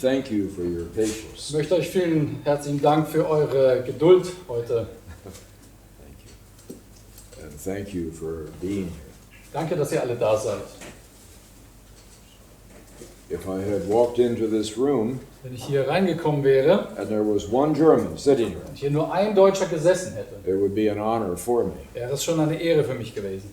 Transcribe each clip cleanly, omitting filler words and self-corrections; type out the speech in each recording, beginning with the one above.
Thank you for your patience. Ich möchte euch vielen herzlichen Dank für eure Geduld heute. Thank you. And thank you for being here. Danke, dass ihr alle da seid. If I had walked into this room Wenn ich hier reingekommen wäre and there was one German sitting here, und hier nur ein Deutscher gesessen hätte, it would be an honor for me. wäre es schon eine Ehre für mich gewesen.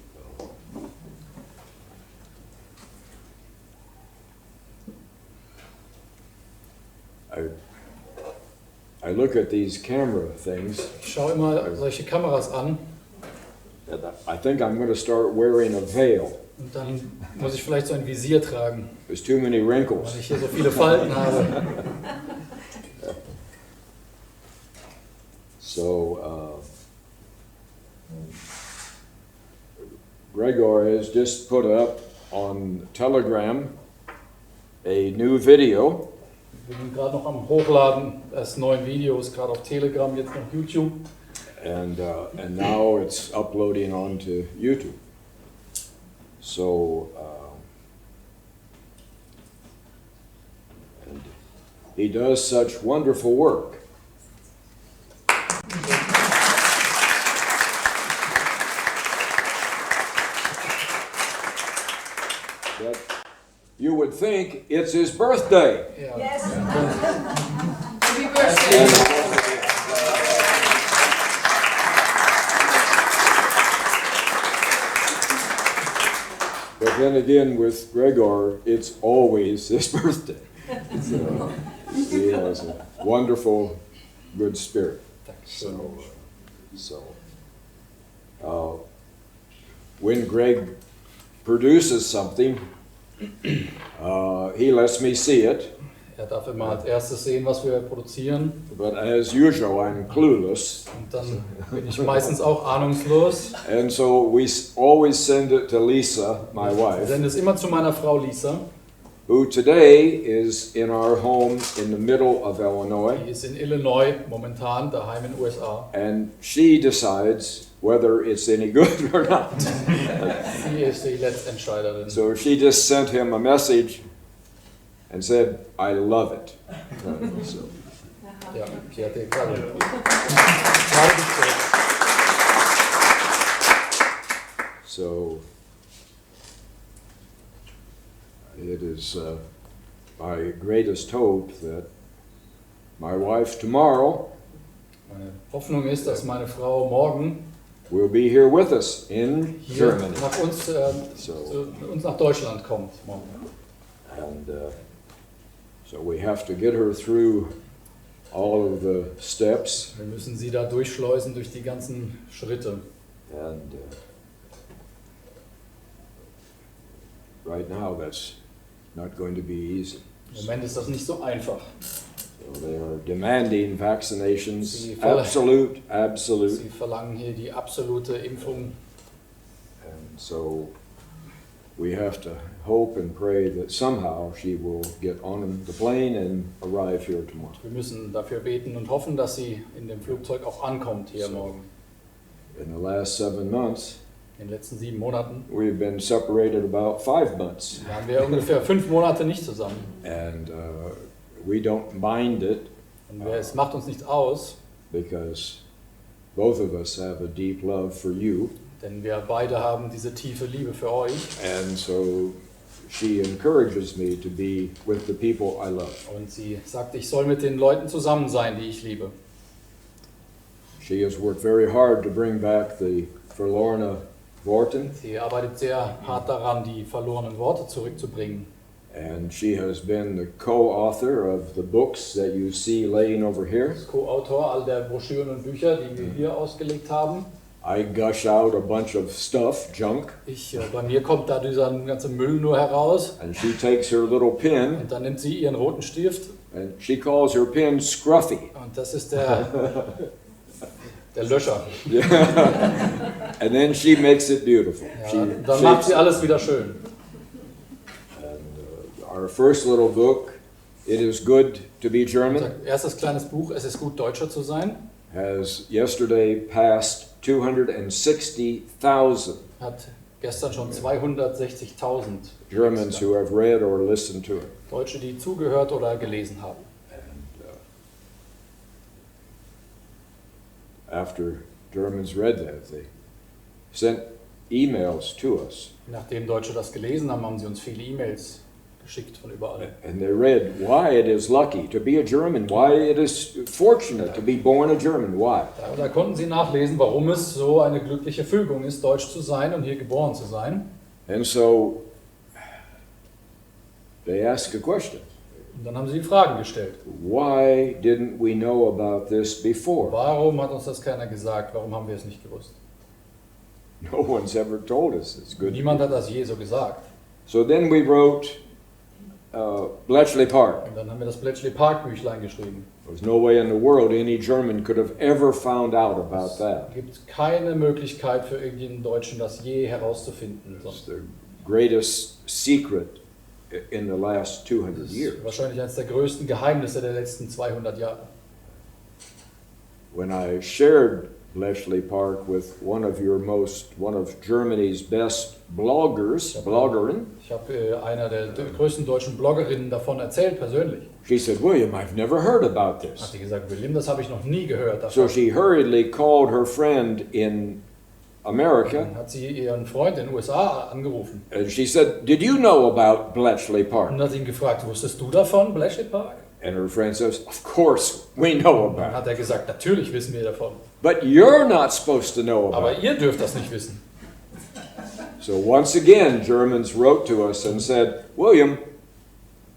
I look at these camera things. Ich schaue immer solche Kameras an And I think I'm going to start wearing a veil. und dann muss ich vielleicht so ein Visier tragen, There's too many wrinkles. weil ich hier so viele Falten habe. So, Gregor has just put up on Telegram a new video. Wir sind gerade noch am Hochladen des neuen Videos, gerade auf Telegram, jetzt noch YouTube. And now it's uploading onto YouTube. So, and he does such wonderful work. That you would think it's his birthday. Ja. Yes. Happy birthday. But then again, with Gregor, it's always his birthday. So, he has a wonderful, good spirit. So, when Greg produces something, he lets me see it. Darf immer als erstes sehen, was wir produzieren. But as usual, I'm clueless. Und dann bin ich meistens auch ahnungslos. And so we always send it to Lisa, my Ich wife, sende es immer zu meiner Frau Lisa. who today is in our home in the middle of Illinois. Die ist in Illinois momentan, daheim in den USA. And she decides whether it's any good or not. Sie ist die Letztentscheiderin. So she just sent him a message and said, I love it. So, Ja, sie hat gerade gestellt. so it is my greatest hope that my wife tomorrow Meine Hoffnung ist, dass meine Frau morgen will be here with us in hier Germany. nach uns, zu uns nach Deutschland kommt. Morgen. And so we have to get her through all of the steps. Wir müssen sie da durchschleusen durch die ganzen Schritte. And right now that's not going to be easy. Im Moment ist das nicht so einfach. So they are demanding vaccinations, Sie absolute. Sie verlangen hier die absolute Impfung. And so we have to hope and pray that somehow she will get on the plane and arrive here tomorrow. Wir müssen dafür beten und hoffen, dass sie in dem Flugzeug auch ankommt hier morgen. In the last 7 months, In den letzten 7 Monaten we've been separated about 5 months. waren wir ungefähr 5 Monate nicht zusammen. And we don't mind it Und es macht uns nichts aus, because both of us have a deep love for you. denn wir beide haben diese tiefe Liebe für euch. And so she encourages me to be with the people I love. Und sie sagt, ich soll mit den Leuten zusammen sein, die ich liebe. She has worked very hard to bring back the verlorene Worten, Sie arbeitet sehr hart daran, die verlorenen Worte zurückzubringen. and she has been the co-author of the books that you see laying over here. Als Co-Autor all der Broschüren und Bücher, die wir hier ausgelegt haben. I gush out a bunch of stuff, junk, Bei mir kommt da dieser ganze Müll nur heraus. and she takes her little pen, Und dann nimmt sie ihren roten Stift. and she calls her pen Scruffy. Und das ist der Löscher. And then she makes it beautiful. Ja, dann macht sie alles wieder schön. Our first little book, It Is Good to Be German, Unser erstes kleines Buch, Es ist gut, Deutscher zu sein, has yesterday passed 260,000. hat Gestern schon 260.000 Germans who have read or listened to it. Deutsche, die zugehört oder gelesen haben. And after Germans read that, they sent emails to us. Nachdem Deutsche das gelesen haben, haben sie uns viele E-Mails geschickt von überall. And they read why it is lucky to be a German, why it is fortunate to be born a German, why. Da konnten sie nachlesen, warum es so eine glückliche Fügung ist, Deutsch zu sein und hier geboren zu sein. And so they asked a question. Und dann haben sie Fragen gestellt. Why didn't we know about this before? Warum hat uns das keiner gesagt? Warum haben wir es nicht gewusst? No one's ever told us. It's good. Niemand hat das je so gesagt. So then we wrote Bletchley Park. Und dann haben wir das Bletchley Park Büchlein geschrieben. There's no way in the world any German could have ever found out about that. Es gibt keine Möglichkeit für irgendeinen Deutschen, das je herauszufinden. It's the greatest secret in the last 200 years. Wahrscheinlich eines der größten Geheimnisse der letzten 200 Jahre. When I shared Bletchley Park with one of Germany's best bloggerin, Ich habe einer der größten deutschen Bloggerinnen davon erzählt, persönlich. she said, William, I've never heard about Hat this. sie gesagt, William, das habe ich noch nie gehört. So Davon. she hurriedly called her friend in America, Dann hat sie ihren Freund in den USA angerufen and she said, did you know about Bletchley Park? und hat ihn gefragt, wusstest du davon, Bletchley Park? And her friend says, of course we know Dann about it. hat er gesagt, natürlich wissen wir davon. But you're not supposed to know about Aber it. ihr dürft das nicht wissen. So once again, Germans wrote to us and said, William,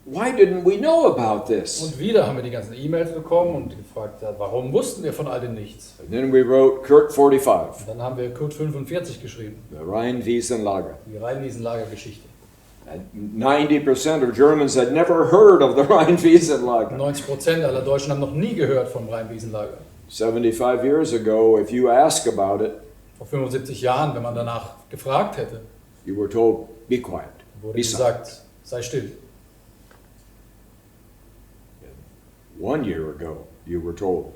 why didn't we know about this? Und wieder haben wir die ganzen E-Mails bekommen und gefragt, ja, warum wussten wir von all dem nichts? And then we wrote Kurt 45, Und dann haben wir Code 45 geschrieben, the Rhine-Wiesen-Lager. die Rhein-Wiesen-Lager-Geschichte. And 90% of Germans had never heard of the Rhine-Wiesen-Lager. 90% aller Deutschen haben noch nie gehört vom Rhein-Wiesen-Lager. 75 years ago, if you ask about it, Vor 75 Jahren, wenn man danach gefragt hätte, you were told, be quiet. wurde Be silent. gesagt, sei still. 1 year ago, you were told,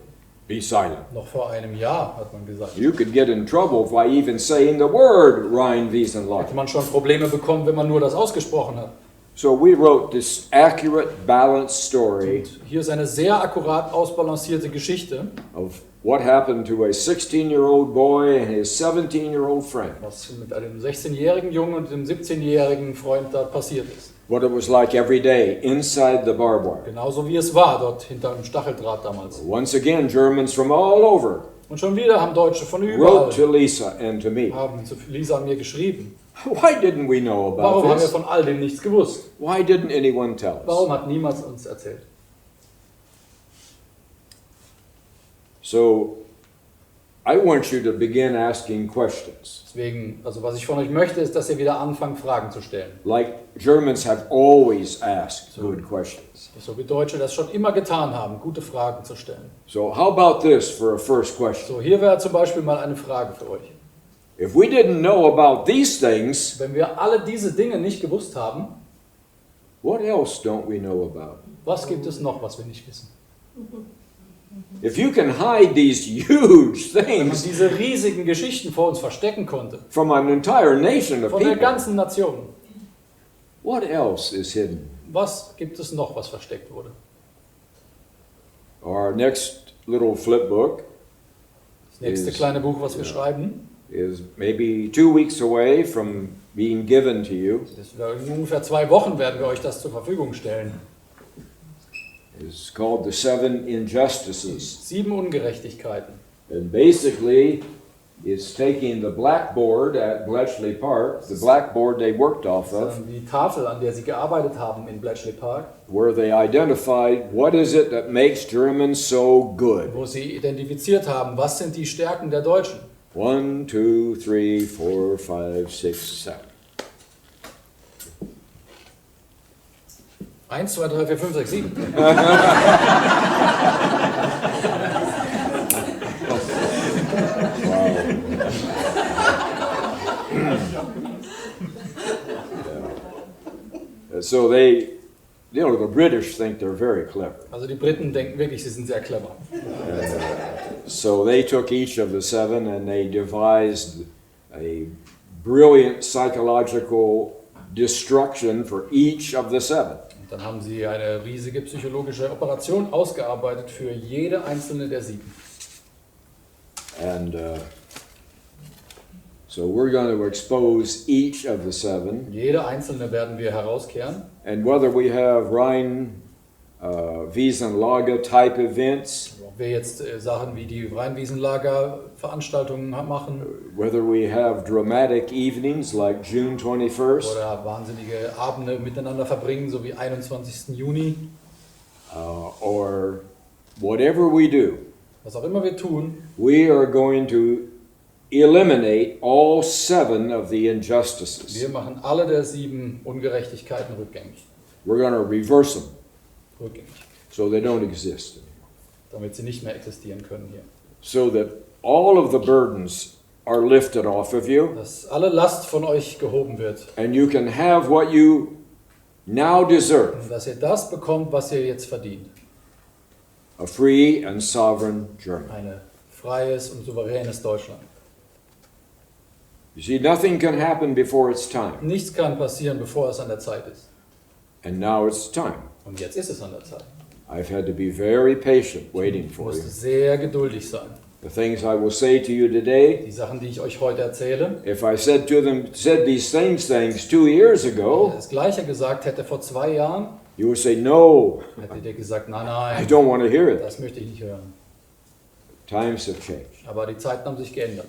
be silent. Noch vor einem Jahr hat man gesagt. You could get in trouble by even saying the word Hätte Rhine-Wiesen-Lager. man schon Probleme bekommen, wenn man nur das ausgesprochen hat. So we wrote this accurate, balanced story Und hier ist eine sehr akkurat ausbalancierte Geschichte, of what happened to a 16-year-old boy and his 17-year-old friend. was mit einem 16-jährigen Jungen und dem 17-jährigen Freund da passiert ist. What it was like every day inside the barbed wire. Genauso wie es war dort hinter dem Stacheldraht damals. Once again, Germans from all over Und schon wieder haben Deutsche von wrote überall to Lisa and to me. haben zu Lisa und mir geschrieben. Why didn't we know Warum about haben wir this? von all dem nichts gewusst? Why didn't anyone tell us? Warum hat niemand uns erzählt? So I want you to begin asking questions. Deswegen, also was ich von euch möchte, ist, dass ihr wieder anfangt, Fragen zu stellen. Like Germans have always asked good questions. So wie Deutsche das schon immer getan haben, gute Fragen zu stellen. So how about this for a first question? So, hier wäre zum Beispiel mal eine Frage für euch. If we didn't know about these things, Wenn wir alle diese Dinge nicht gewusst haben, what else don't we know about? was gibt es noch, was wir nicht wissen? If you can hide these huge Wenn man things diese riesigen Geschichten vor uns verstecken konnte, from an entire nation of von der people, ganzen Nation, what else is hidden? was gibt es noch, was versteckt wurde? Our next little flip book Das nächste Ist- kleine Buch, was wir ja. schreiben, is maybe 2 weeks away from being given to you. das wäre in ungefähr 2 Wochen werden wir euch das zur Verfügung stellen. It's called The 7 Injustices. 7 Ungerechtigkeiten. And basically, it's taking the blackboard at Bletchley Park, the blackboard they worked off of, Die Tafel, an der sie gearbeitet haben in Bletchley Park, where they identified what is it that makes Germans so good. wo sie identifiziert haben, was sind die Stärken der Deutschen. 1, 2, 3, 4, 5, 6, 7. 1, 2, 3, 4, 5, 6, 7. So they, the British think they're very clever. Also die Briten denken wirklich, sie sind sehr clever. So they took each of the 7 and they devised a brilliant psychological destruction for each of the 7. Und dann haben sie eine riesige psychologische Operation ausgearbeitet für jede einzelne der 7. And so we're going to expose each of the 7. Jede einzelne werden wir herauskehren. And whether we have Rhein, Wiesenlager type events, Ob wir jetzt Sachen wie die Rheinwiesenlager-Veranstaltungen machen whether we have dramatic evenings like June 21st, oder wahnsinnige Abende miteinander verbringen, so wie 21. Juni, or whatever we do, was auch immer wir tun, we are going to eliminate all 7 of the injustices. wir machen alle der 7 Ungerechtigkeiten rückgängig. We're going to reverse them Rückgängig, so they don't exist. damit sie nicht mehr existieren können hier. So that all of the burdens are lifted off of you, Dass alle Last von euch gehoben wird and you can have what you now deserve, und dass ihr das bekommt, was ihr jetzt verdient. a free and sovereign Germany. Ein freies und souveränes Deutschland. You see, nothing can happen before it's time, Nichts kann passieren, bevor es an der Zeit ist. and now it's time. Und jetzt ist es an der Zeit. I've had to be very patient waiting Ich for you. musste sehr geduldig sein. The things I will say to you today, Die Sachen, die ich euch heute erzähle, if I said these things 2 years wenn ago, ich das Gleiche gesagt hätte vor 2 Jahren, you would say, no, hättet ihr gesagt, nein, I nein, don't want to hear it. das möchte ich nicht hören. Times have changed. Aber die Zeiten haben sich geändert.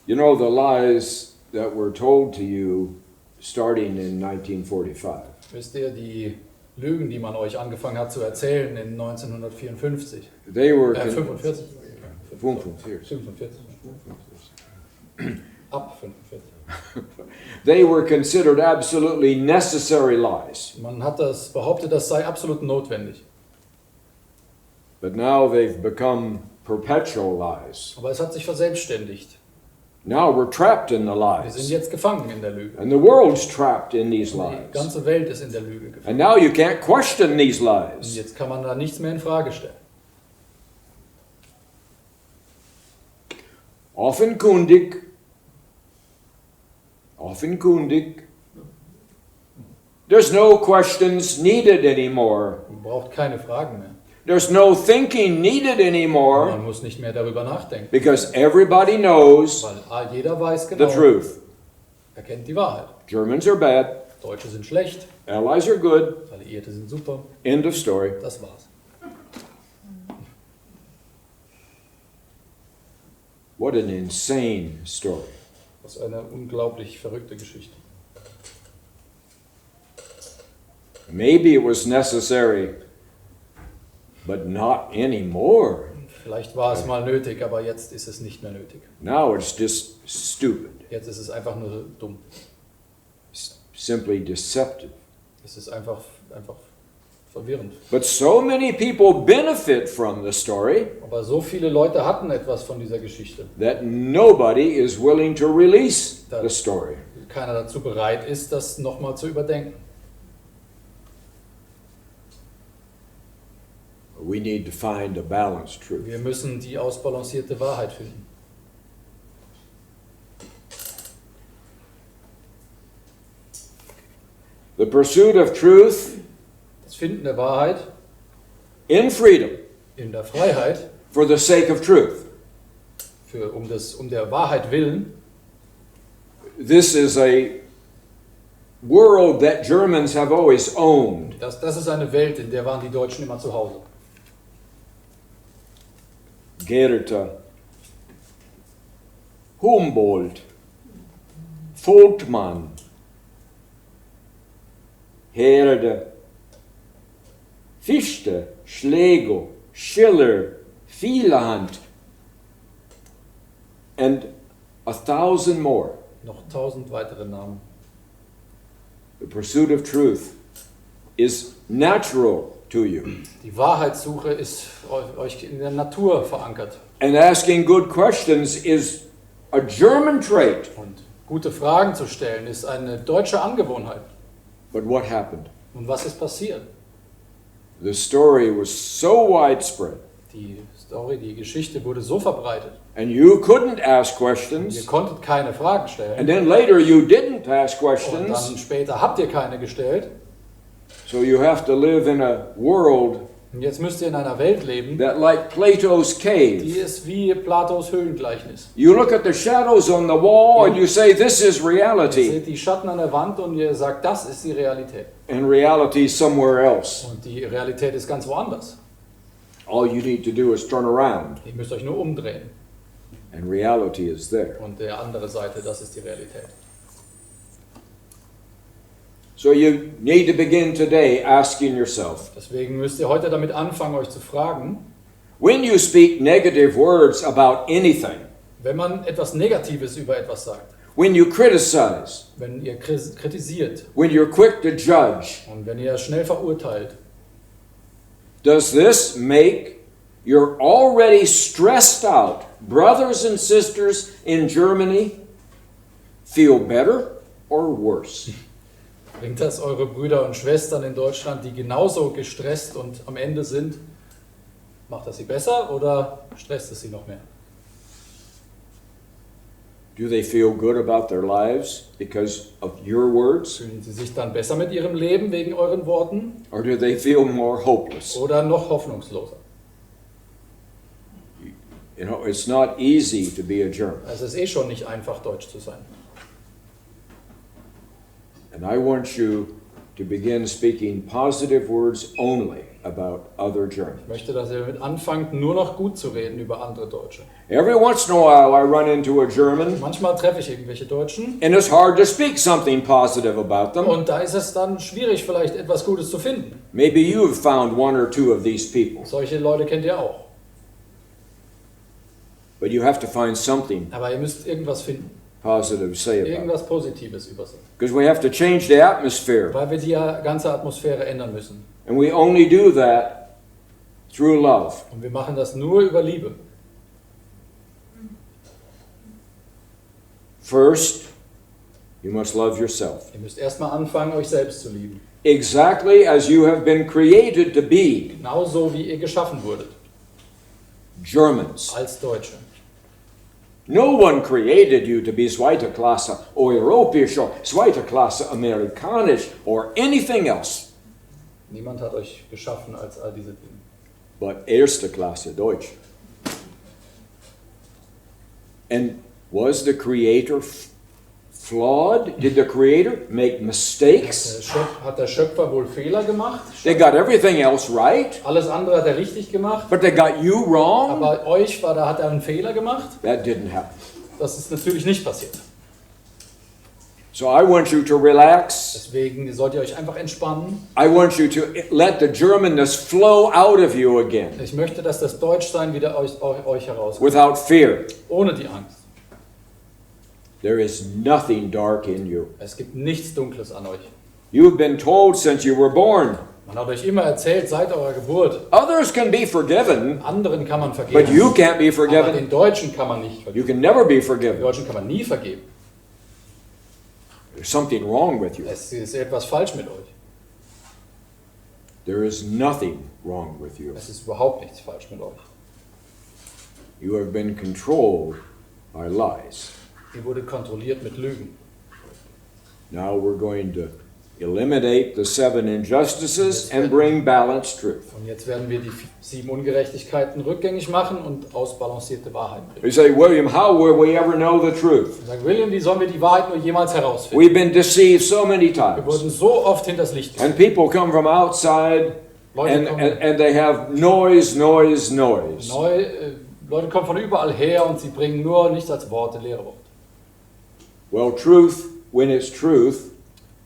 You know, the lies that were told to you starting in 1945, Wisst ihr, die Lügen, die man euch angefangen hat zu erzählen in 1954, they were 45, 45. 45, ab 45. They were considered absolutely necessary lies. Man hat das behauptet, das sei absolut notwendig. But now they've become perpetual lies. Aber es hat sich verselbstständigt. Now we're trapped in the Wir sind lies. jetzt gefangen in der Lüge. And the world's trapped in these Die lies. ganze Welt ist in der Lüge gefangen. And now you can't question these Und lies. jetzt kann man da nichts mehr in Frage stellen. Offenkundig. There's no questions needed anymore. Man braucht keine Fragen mehr. There's no thinking needed anymore Man muss nicht mehr darüber nachdenken. because everybody knows Weil jeder weiß the genau, truth. er kennt die Wahrheit. Germans are bad, Deutsche sind schlecht, Allies are good, Alliierte sind super. end of story. Das war's. What an insane story. Das ist eine unglaublich verrückte Geschichte. Maybe it was necessary, but not anymore. Vielleicht war es mal nötig, aber jetzt ist es nicht mehr nötig. Now it's just stupid, Jetzt ist es einfach nur dumm. simply deceptive. Es ist einfach verwirrend. But so many people benefit from the story Aber so viele Leute hatten etwas von dieser Geschichte, that nobody is willing to release the story. keiner dazu bereit ist, das nochmal zu überdenken. We need to find a balanced truth. Wir müssen die ausbalancierte Wahrheit finden. The pursuit of truth Das Finden der Wahrheit in freedom in der Freiheit, for the sake of truth. um der Wahrheit willen, This is a world that Germans have always owned. das ist eine Welt, in der waren die Deutschen immer zu Hause. Goethe, Humboldt, Volkmann, Herde, Fichte, Schlegel, Schiller, Wieland, and 1,000 more. Noch 1000 weitere Namen. The pursuit of truth is natural to you. Die Wahrheitssuche ist euch in der Natur verankert. And asking good questions is a German trait. Und gute Fragen zu stellen ist eine deutsche Angewohnheit. But what happened? Und was ist passiert? The story was so widespread Die Story, die Geschichte wurde so verbreitet. and you couldn't ask Ihr questions, konntet keine Fragen and stellen. then later you didn't ask Und questions, dann später habt ihr keine gestellt. so you have to live in a world Und jetzt müsst ihr in einer Welt leben, that, like Plato's die cave, ist wie Platos Höhlengleichnis. you look at the shadows on the wall and you say, this is Ihr reality, seht die Schatten an der Wand und ihr sagt, das ist die Realität. and reality is somewhere else. Und die Realität ist ganz woanders. All you need to do is turn around, Ihr müsst euch nur umdrehen. and reality is there. Und die andere Seite, das ist die Realität. So you need to begin today asking yourself, Deswegen müsst ihr heute damit anfangen, euch zu fragen, when you speak negative words about anything, wenn man etwas Negatives über etwas sagt, when you criticize, wenn ihr kritisiert when you're quick to judge, und wenn ihr schnell verurteilt, does this make your already stressed out brothers and sisters in Germany feel better or worse? bringt das eure Brüder und Schwestern in Deutschland, die genauso gestresst und am Ende sind, macht das sie besser oder stresst es sie noch mehr? Do they feel good about their lives because of your words? Fühlen sie sich dann besser mit ihrem Leben wegen euren Worten Or do they feel more hopeless? oder noch hoffnungsloser? You know, it's not easy to be a German. Es ist eh schon nicht einfach, Deutsch zu sein. And I want you to begin speaking positive words only about other Germans. Ich möchte, dass ihr damit anfangt, nur noch gut zu reden über andere Deutsche. Every once in a while I run into a German Manchmal treffe ich irgendwelche Deutschen and it's hard to speak something positive about them. und da ist es dann schwierig, vielleicht etwas Gutes zu finden. Maybe you have found one or two of these people, Solche Leute kennt ihr auch. but you have to find something Aber ihr müsst irgendwas finden, positive to say about it. irgendwas Positives über sie. Because we have to change the atmosphere, Weil wir die ganze Atmosphäre ändern müssen. and we only do that through love. Und wir machen das nur über Liebe. First, you must love yourself, Ihr müsst erstmal anfangen, euch selbst zu lieben. exactly as you have been created to be, Genauso wie ihr geschaffen wurdet, Germans. als Deutsche. No one created you to be zweite Klasse europäisch or zweite Klasse amerikanisch or anything else, Niemand hat euch geschaffen als all diese Dinge. but erste Klasse Deutsch. And was the Creator flawed? Did the Creator make mistakes? Hat der Schöpfer wohl Fehler gemacht? They got everything else right, Alles andere hat er richtig gemacht, but they got you wrong? aber euch hat er einen Fehler gemacht? That didn't happen. Das ist natürlich nicht passiert. So I want you to relax. Deswegen sollt ihr euch einfach entspannen. I want you to let the Germanness flow out of you again Ich möchte, dass das Deutschsein wieder aus euch herauskommt, without fear. ohne die Angst. There is nothing dark in you. Es gibt nichts Dunkles an euch. You've been told since you were born. Man hat euch immer erzählt, seit eurer Geburt, Others can be forgiven, anderen kann man but vergeben, you can't be aber forgiven. den Deutschen kann man nicht You vergeben. can never be Den forgiven. Deutschen kann man nie vergeben. There's something wrong with you. Es ist etwas falsch mit euch. There is nothing wrong with you. Es ist überhaupt nichts falsch mit euch. You have been controlled by lies. Ihr wurdet kontrolliert mit Lügen. Now we're going to eliminate the 7 injustices and bring balanced truth. Und jetzt werden wir die 7 Ungerechtigkeiten rückgängig machen und ausbalancierte Wahrheit bringen. You say, William, how will we ever know the truth? Ich sage, William, wie sollen wir die Wahrheit nur jemals herausfinden? We've been deceived so many Wir times. wurden so oft hinters Licht geführt. And people come from outside Leute kommen, and they have noise. Leute kommen von überall her und sie bringen nur nichts als Worte, leere Worte. Well, truth, when it's truth,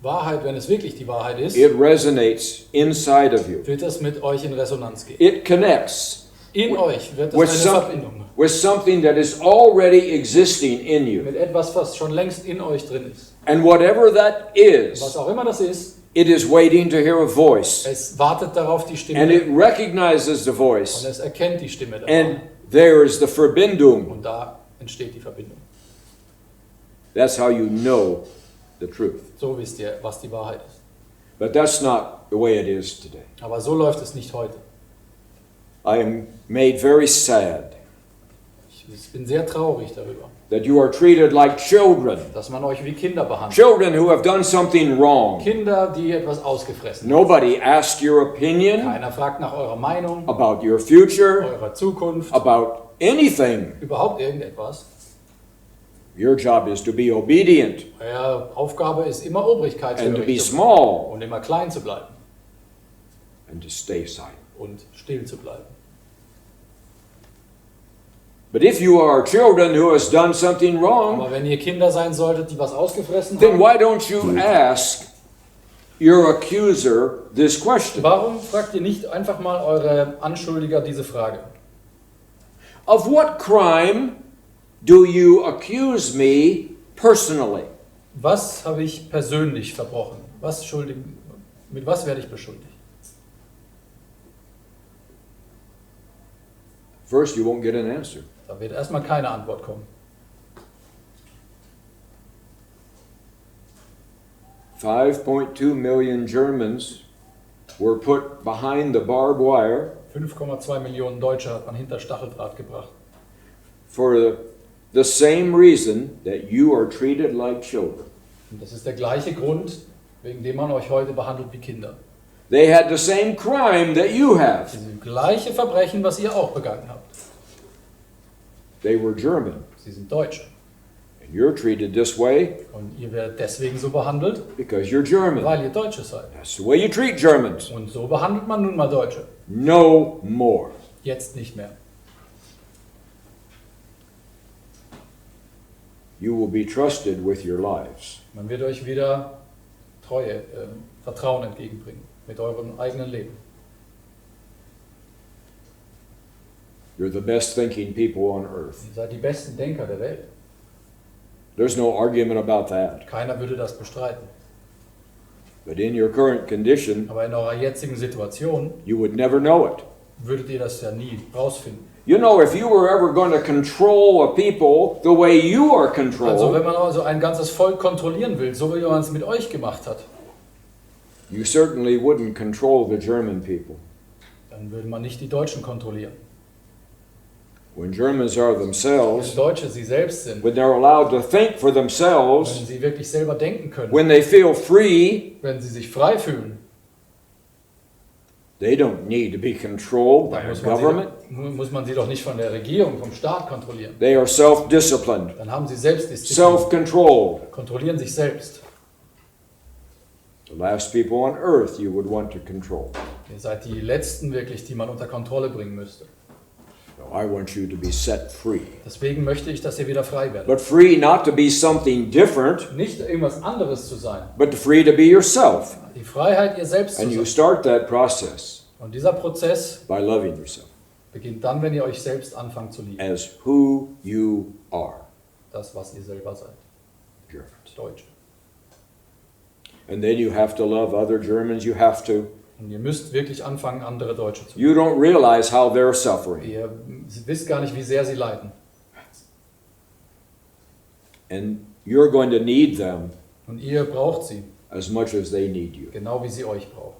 Wahrheit, wenn es wirklich die Wahrheit ist, it resonates inside of you. wird es mit euch in Resonanz gehen. It connects In euch wird with, es eine Verbindung with something that is already existing in you. mit etwas, was schon längst in euch drin ist. And whatever that Was is, auch immer das ist, it is waiting to hear a voice. es wartet darauf die Stimme And it recognizes the und voice. es erkennt die Stimme And davon. there is the Verbindung. Und da entsteht die Verbindung. That's how you know the truth. So wisst ihr, was die Wahrheit ist. But that's not the way it is today. Aber so läuft es nicht heute. I am made very sad Ich bin sehr traurig darüber, that you are treated like children. dass man euch wie Kinder behandelt. Children who have done something wrong. Kinder, die etwas ausgefressen haben. Nobody asked your opinion Keiner fragt nach eurer Meinung, about your future, eurer Zukunft, about anything. überhaupt irgendetwas. Your job is to be obedient Eure Aufgabe ist immer Obrigkeitshörig and to be zu bleiben small und immer klein zu bleiben and to stay silent. und still zu bleiben. But if you are children who has done something wrong, Aber wenn ihr Kinder sein solltet, die was ausgefressen then haben, why don't you ask your accuser this question? warum fragt ihr nicht einfach mal eure Anschuldiger diese Frage? Of what crime do you accuse me personally? Was habe ich persönlich verbrochen? Mit was werde ich beschuldigt? First, you won't get an answer. Da wird erstmal keine Antwort kommen. 5.2 million Germans were put behind the barbed wire 5,2 Millionen Deutsche hat man hinter Stacheldraht gebracht. for the same reason that you are treated like children. Und das ist der gleiche Grund, wegen dem man euch heute behandelt wie Kinder. They had the same crime that you have. Das gleiche Verbrechen, was ihr auch begangen habt. They were German. Sie sind Deutsche. And you're treated this way Und ihr werdet deswegen so behandelt, because you're German. weil ihr Deutsche seid. That's the way you treat Germans. Und so behandelt man nun mal Deutsche. No more. Jetzt nicht mehr. You will be trusted with your lives. Man wird euch wieder Treue, Vertrauen entgegenbringen mit eurem eigenen Leben. You're the best thinking people on earth. Ihr seid die besten Denker der Welt. There's no argument about that. Keiner würde das bestreiten. But in your current condition, Aber in eurer jetzigen Situation you would never know it. würdet ihr das ja nie rausfinden. You know, if you were ever going to control a people the way you are Also controlled, wenn man also ein ganzes Volk kontrollieren will, so wie man es mit euch gemacht hat, you certainly wouldn't control the German people. dann würde man nicht die Deutschen kontrollieren. When Germans are Wenn themselves, Deutsche sie selbst sind, when they're allowed to think for wenn themselves, sie wirklich selber denken können, when they feel free, wenn sie sich frei fühlen, they don't need to be controlled by dann a government. muss man sie doch nicht von der Regierung, vom Staat kontrollieren. They are self-disciplined, Dann haben sie Selbstdisziplin, self-controlled. kontrollieren sich selbst. The last people on earth you would want to control. Ihr seid die Letzten wirklich, die man unter Kontrolle bringen müsste. So I want you to be set free. Deswegen möchte ich, dass ihr wieder frei werdet. But free not to be something different, Nicht irgendwas anderes zu sein. but free to be yourself. Die Freiheit, ihr selbst zu And you sein. start that process Und dieser Prozess by loving yourself beginnt dann, wenn ihr euch selbst anfangt zu lieben. as who you are, Das, was ihr selber seid. Germans. Deutsche. And then you have to love other Germans. You have to. Und ihr müsst wirklich anfangen, andere Deutsche zu lieben. You don't realize how they're suffering. Ihr wisst gar nicht, wie sehr sie leiden. And you're going to need them Und ihr braucht sie, as much as they need you. genau wie sie euch brauchen.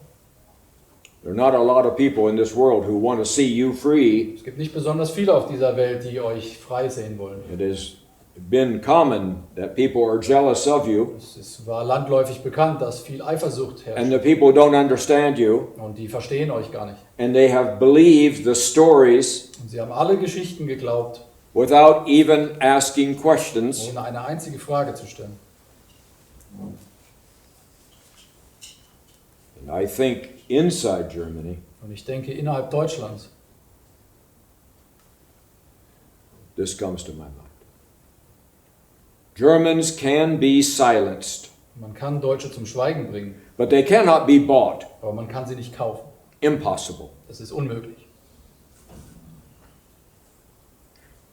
There are not a lot of people in this world who want to see you free. Es gibt nicht besonders viele auf dieser Welt, die euch frei sehen wollen. It has been common that people are jealous of you, War landläufig bekannt, dass viel Eifersucht and herrscht. the people don't understand you, Und die verstehen euch gar nicht. and they have believed the stories Und sie haben alle Geschichten geglaubt, without even asking questions. ohne eine einzige Frage zu stellen. And I think inside Germany, Und ich denke, innerhalb Deutschlands, this comes to my mind. Germans can be silenced, man kann Deutsche zum Schweigen bringen, but they cannot be bought. aber man kann sie nicht kaufen. Impossible. Das ist unmöglich.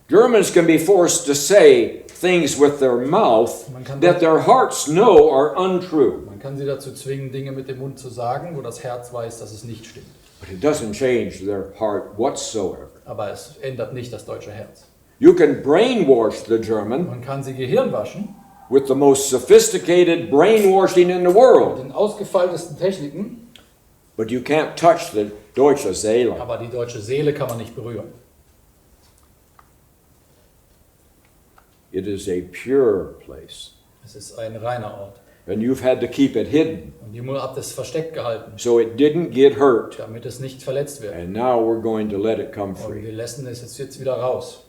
Germans can be forced to say things with their mouth that their hearts know are untrue. Man kann sie dazu zwingen, Dinge mit dem Mund zu sagen, wo das Herz weiß, dass es nicht stimmt. But it doesn't change their heart whatsoever. Aber es ändert nicht das deutsche Herz. You can brainwash the German Man kann sie Gehirn waschen, with the most sophisticated brainwashing in the mit world. den ausgefeiltesten Techniken, But you can't touch the deutsche Seele. Aber die deutsche Seele kann man nicht berühren. It is a pure place. Es ist ein reiner Ort. And you've had to keep it hidden, Und die Mutter hat es versteckt gehalten, so it didn't get hurt. damit es nicht verletzt wird. And now we're going to let it come Und free. wir lassen es jetzt wieder raus.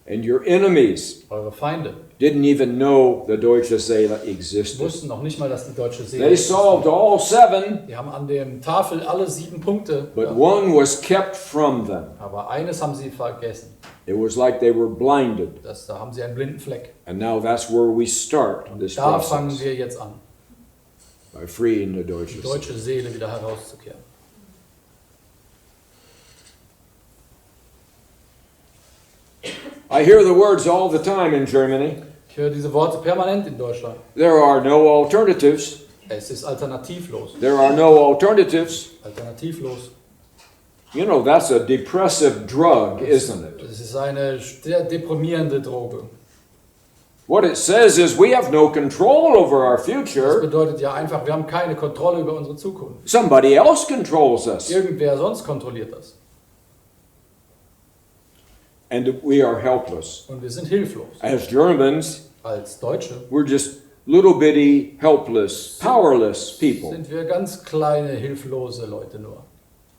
And your enemies Eure Feinde didn't even know the deutsche Seele existed. wussten noch nicht mal, dass die deutsche Seele They existiert. solved all 7, Die haben an der Tafel alle 7 Punkte, but one was kept from them. aber eines haben sie vergessen. It was like they were blinded. Da haben sie einen blinden Fleck. And now that's where we start this Da fangen process, wir jetzt an, by freeing the die deutsche Seele. deutsche Seele wieder herauszukehren. I hear the words all the time in Germany. Ich höre diese Worte permanent in Deutschland. There are no alternatives. Es ist alternativlos. There are no alternatives. Alternativlos. You know, that's a depressive drug, isn't it? Es ist eine sehr deprimierende Droge. What it says is we have no control over our Das future. bedeutet ja einfach, wir haben keine Kontrolle über unsere Zukunft. Somebody else controls us. Irgendwer sonst kontrolliert das. And we are helpless. Und wir sind hilflos. As Germans, Als Deutsche we're just little bitty, helpless, powerless people. sind wir ganz kleine, hilflose Leute nur.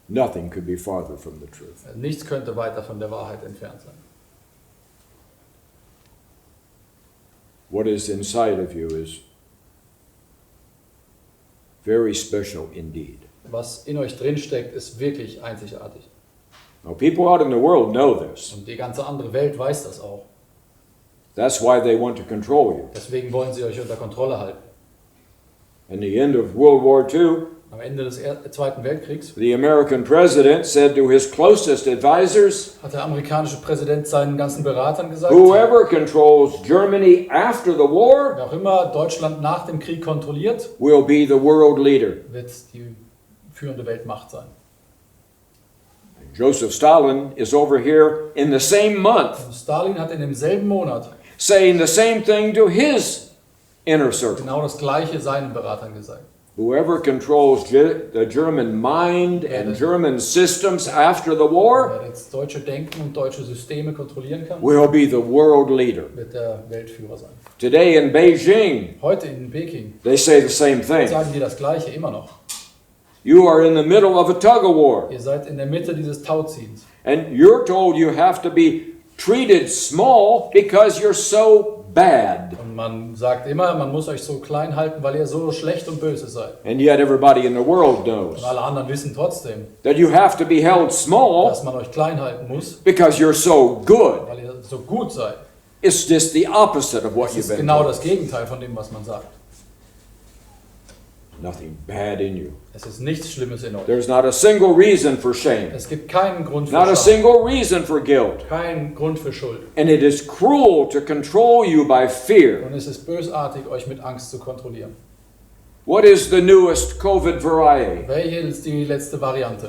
Nothing could be farther from the truth. Nichts könnte weiter von der Wahrheit entfernt sein. What is inside of you is very special indeed. Was in euch drinsteckt, ist wirklich einzigartig. Now, people out in the world know this. Und die ganze andere Welt weiß das auch. That's why they want to control you. Deswegen wollen sie euch unter Kontrolle halten. At the end of World War II, Am Ende des Zweiten Weltkriegs the American president said to his closest advisors, hat der amerikanische Präsident seinen ganzen Beratern gesagt, whoever controls Germany after the war wer auch immer Deutschland nach dem Krieg kontrolliert, will be the world leader. wird die führende Weltmacht sein. Joseph Stalin is over here in the same month Und Stalin hat in demselben Monat saying the same thing to his inner circle. genau das Gleiche seinen Beratern gesagt. Whoever controls the German mind and German systems after the war Wer das deutsche Denken und deutsche Systeme kontrollieren kann, will be the world leader. wird der Weltführer sein. Today in Beijing, Heute in Peking they say the same thing. sagen die das Gleiche immer noch. You are in the middle of a tug of war, Ihr seid in der Mitte dieses Tauziehens. and you're told you have to be treated small because you're so bad. Und man sagt immer, man muss euch so klein halten, weil ihr so schlecht und böse seid. And yet everybody in the world knows Und alle anderen wissen trotzdem, that you have to be held small dass man euch klein halten muss, because you're so good. weil ihr so gut seid. It's just the opposite of what Das you've ist been genau told. das Gegenteil von dem, was man sagt. Nothing bad in you. Es ist nichts Schlimmes in euch. There's not a single reason for shame. Es gibt keinen Grund für Not a Scham, single reason for guilt. keinen Grund für Schuld. And it is cruel to control you by fear. Und es ist bösartig, euch mit Angst zu kontrollieren. What is the newest COVID variety? Welche ist die letzte Variante?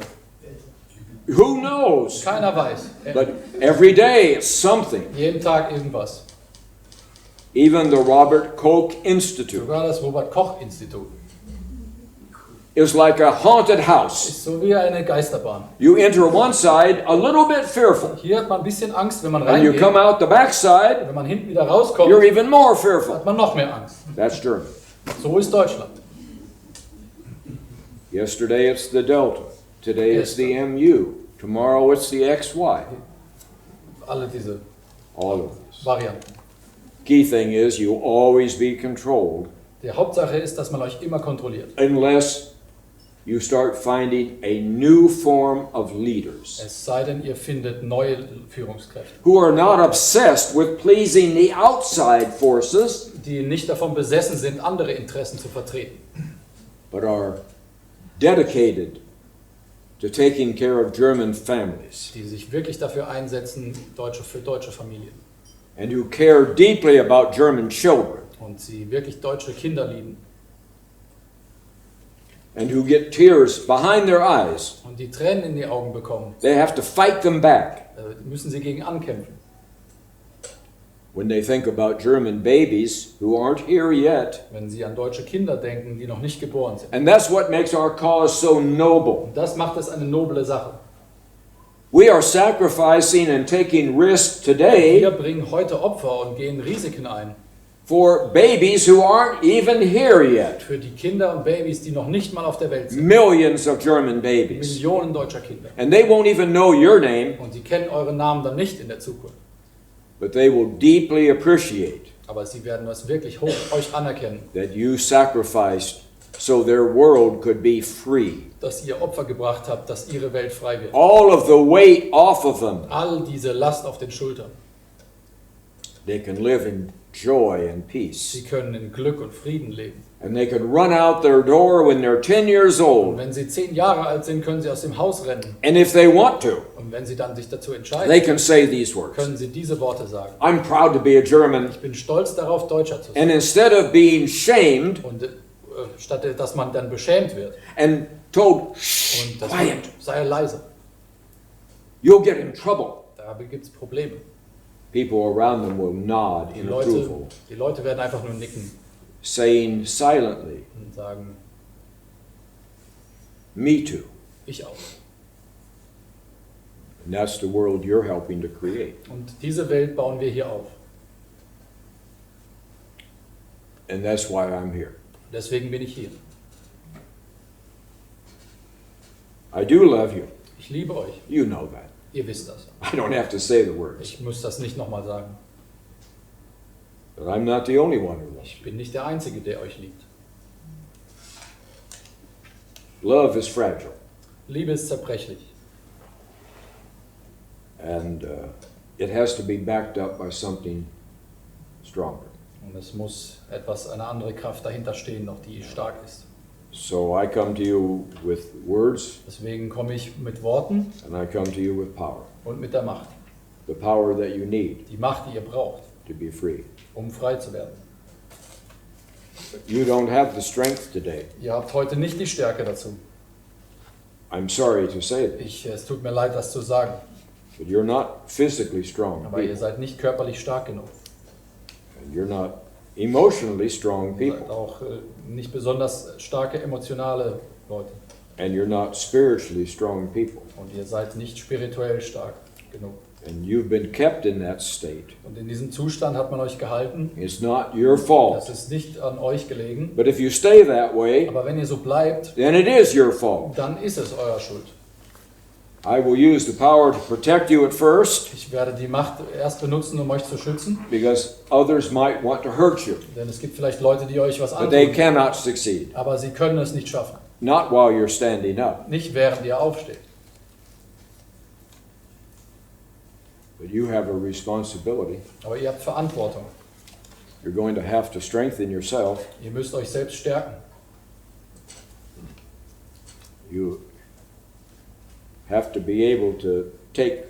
Who knows? Keiner weiß. But every day it's something. Jeden Tag irgendwas. Even the Robert Koch Institute Sogar das Robert-Koch-Institut is like a haunted house. ist so wie eine Geisterbahn. You enter one side a little bit fearful. Hier hat man ein bisschen Angst, wenn man When you reingeht. come out the backside, Wenn man hinten wieder rauskommt, you're even more fearful. hat man noch mehr Angst. That's Germany. So ist Deutschland. Yesterday it's the Delta. Today it's the MU. Tomorrow it's the XY. Alle diese All of this. Varianten. Key thing is you always be controlled Die Hauptsache ist, dass man euch immer kontrolliert. unless you start finding a new form of leaders Es sei denn, ihr findet neue Führungskräfte, who are not obsessed with pleasing the outside forces, die nicht davon besessen sind, andere Interessen zu vertreten, but are dedicated to taking care of German families die sich wirklich dafür einsetzen, für deutsche Familien and who care deeply about German children und sie wirklich deutsche Kinder lieben and who get tears behind their eyes. und die Tränen in die Augen bekommen, They have to fight them back. müssen sie gegen ankämpfen. when they think about German babies who aren't here yet. wenn sie an deutsche Kinder denken, die noch nicht geboren sind. And that's what makes our cause so noble. Und das macht es eine noble Sache. We are sacrificing and taking risks today Wir bringen heute Opfer und gehen Risiken ein for babies who aren't even here yet. für die Kinder und Babys, die noch nicht mal auf der Welt sind. Millions of German babies. Millionen deutscher Kinder. And they won't even know your name, Und sie kennen euren Namen dann nicht in der Zukunft. but they will deeply appreciate Aber sie werden es wirklich hoch euch anerkennen, that you sacrificed so their world could be free. dass ihr Opfer gebracht habt, dass ihre Welt frei wird. All of the weight off of them. All diese Last auf den Schultern. They can live in joy and peace. Sie können in Glück und Frieden leben. And they can run out their door when they're 10 years Und old. wenn sie 10 Jahre alt sind, können sie aus dem Haus rennen. And if they want to, Und wenn sie dann sich dazu they entscheiden, can say these words. können sie diese Worte sagen. I'm proud to be a German. Ich bin stolz darauf, Deutscher zu sein. And instead of being shamed Und statt dass man dann beschämt wird and told, shh, und das quiet, sei leise, you'll get in trouble. da gibt es Probleme. People around them will nod in approval, Die Leute werden einfach nur nicken saying silently, und sagen, me too. ich auch. And that's the world you're helping to create. Und diese Welt bauen wir hier auf. And that's why I'm here. Deswegen bin ich hier. I do love you. Ich liebe euch. You know that. Ihr wisst das. I don't have to say the words. Ich muss das nicht nochmal sagen. But I'm not the only one who loves Ich bin nicht der Einzige, der euch liebt. you. Love is fragile. Liebe ist zerbrechlich. And it has to be backed up by something stronger. Und es muss eine andere Kraft dahinter stehen, noch die stark ist. So I come to you with words, Deswegen komme ich mit Worten and I come to you with power. und mit der Macht. The power that you need Die Macht, die ihr braucht, to be free. um frei zu werden. You don't have the strength today. Ihr habt heute nicht die Stärke dazu. I'm sorry to say this, Es tut mir leid, das zu sagen. but you're not physically strong Aber ihr people. seid nicht körperlich stark genug. And you're not emotionally strong Ihr seid people. auch nicht besonders starke emotionale Leute. And you're not spiritually strong people. Und ihr seid nicht spirituell stark genug. And you've been kept in that state. Und in diesem Zustand hat man euch gehalten. It's not your fault. Das ist nicht an euch gelegen. But if you stay that way, Aber wenn ihr so bleibt, then it is your fault. dann ist es euer Schuld. I will use the power to protect you at first, Ich werde die Macht erst benutzen, um euch zu schützen. because others might want to hurt you, Denn es gibt vielleicht Leute, die euch was but they antun. cannot succeed. Aber sie können es nicht schaffen. Not while you're standing up. Nicht während ihr aufsteht. But you have a responsibility. Aber ihr habt Verantwortung. You're going to have to strengthen yourself. Ihr müsst euch selbst stärken. You have to be able to take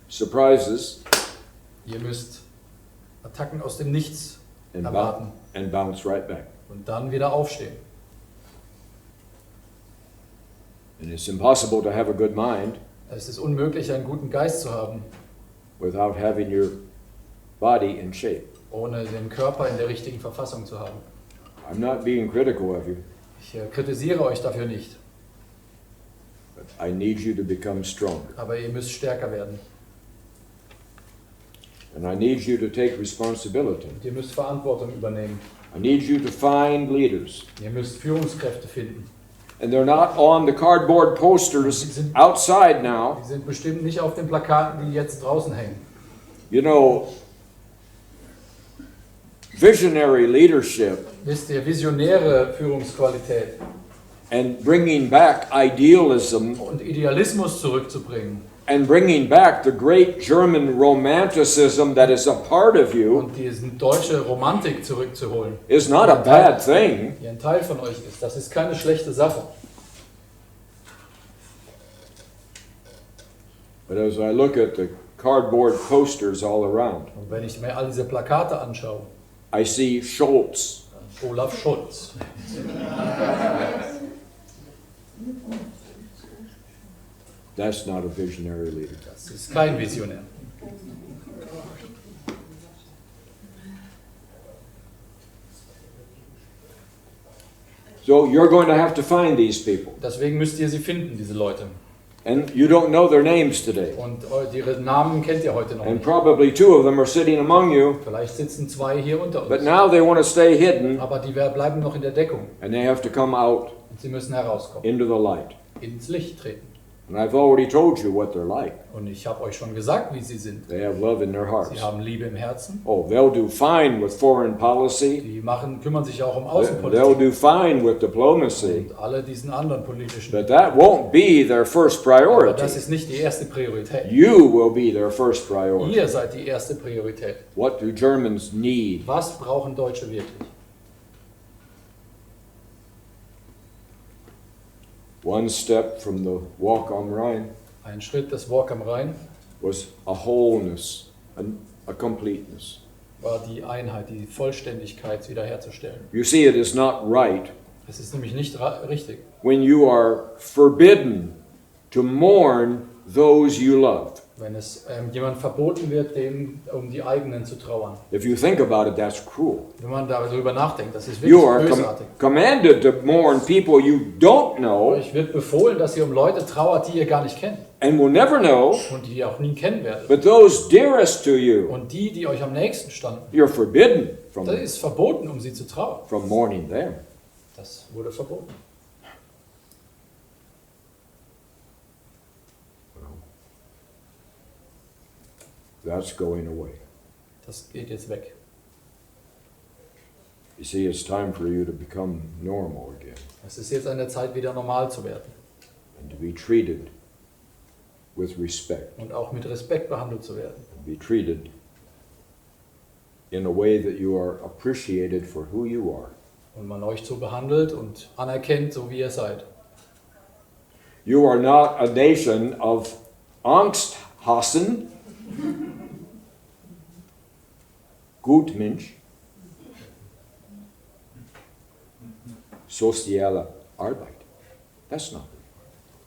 surprises Ihr müsst Attacken aus dem Nichts and, erwarten and bounce right back. und dann wieder aufstehen. And it's impossible to have a good mind Es ist unmöglich, einen guten Geist zu haben, without having your body in shape. ohne den Körper in der richtigen Verfassung zu haben. I'm not being critical of you, Ich kritisiere euch dafür nicht, but I need you to become stronger. aber ihr müsst stärker werden. And I need you to take responsibility. Und ihr müsst Verantwortung übernehmen. I need you to find leaders. Ihr müsst Führungskräfte finden. And they're not on the cardboard posters outside now. Die sind bestimmt nicht auf den Plakaten, die jetzt draußen hängen. You know, visionary leadership Wisst ihr, visionäre Führungsqualität and bringing back idealism und Idealismus zurückzubringen and bringing back the great German romanticism that is a part of you und diese deutsche Romantik zurückzuholen, is not a bad thing. die ein Teil von euch ist. Das ist keine schlechte Sache. But as I look at the cardboard posters all around, Und wenn ich mir all diese Plakate anschaue, I see Schultz, Olaf Scholz, that's not a visionary leader. das ist kein Visionär. So you're going to have to find these people. Deswegen müsst ihr sie finden, diese Leute. And you don't know their names today. Und ihre Namen kennt ihr heute noch And nicht. probably 2 of them are sitting among you. Vielleicht sitzen 2 hier unter But uns. now they want to stay hidden, Aber die bleiben noch in der Deckung. and they have to come out Und sie müssen herauskommen, into the light. ins Licht treten. And I've already told you what they're like. Und ich habe euch schon gesagt, wie sie sind. They have love in their hearts. Sie haben Liebe im Herzen. Oh, they'll do fine with foreign policy. Die kümmern sich auch um They'll Außenpolitik. do fine with diplomacy. Und alle diesen anderen politischen. But that won't be their first Aber priority. das ist nicht die erste Priorität. You will be their first priority. Ihr seid die erste Priorität. What do Germans need? Was brauchen Deutsche wirklich? One step from the walk on Rhine Ein Schritt des Walk am Rhein was a wholeness, a completeness. war die Einheit, die Vollständigkeit wiederherzustellen. You see, it is not right Es ist nämlich nicht richtig, when you are forbidden to mourn those you love. wenn es jemand verboten wird, dem um die eigenen zu trauern. If you think about it, that's cruel. Wenn man darüber nachdenkt, das ist You wirklich are bösartig. commanded to mourn people you don't know Euch wird befohlen, dass ihr um Leute trauert, die ihr gar nicht kennt and will never know, und die ihr auch nie kennen werdet. but those dearest to you, Und die euch am nächsten standen, you're forbidden das ist verboten, um sie zu trauern. from mourning them. Das wurde verboten. That's going away. Das geht jetzt weg. You see, it's time for you to become normal again Es ist jetzt an der Zeit, wieder normal zu werden and to be treated with respect, und auch mit Respekt behandelt zu werden. and be treated in a way that you are appreciated for who you are. Und man euch so behandelt und anerkennt, so wie ihr seid. You are not a nation of Angsthassen, Gutmensch, soziale Arbeit. That's not.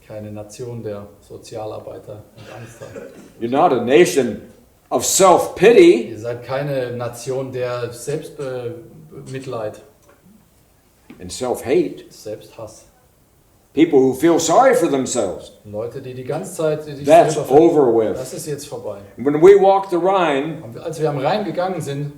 Keine Nation der Sozialarbeiter und Angst haben. You're not a nation of self-pity. Ihr seid keine Nation der Selbstmitleid, And self-hate. Selbsthass. People who feel sorry for themselves. Leute, die die ganze Zeit sich That's selber over with. Das ist jetzt vorbei. When we walked the Rhine, Als wir am Rhein gegangen sind,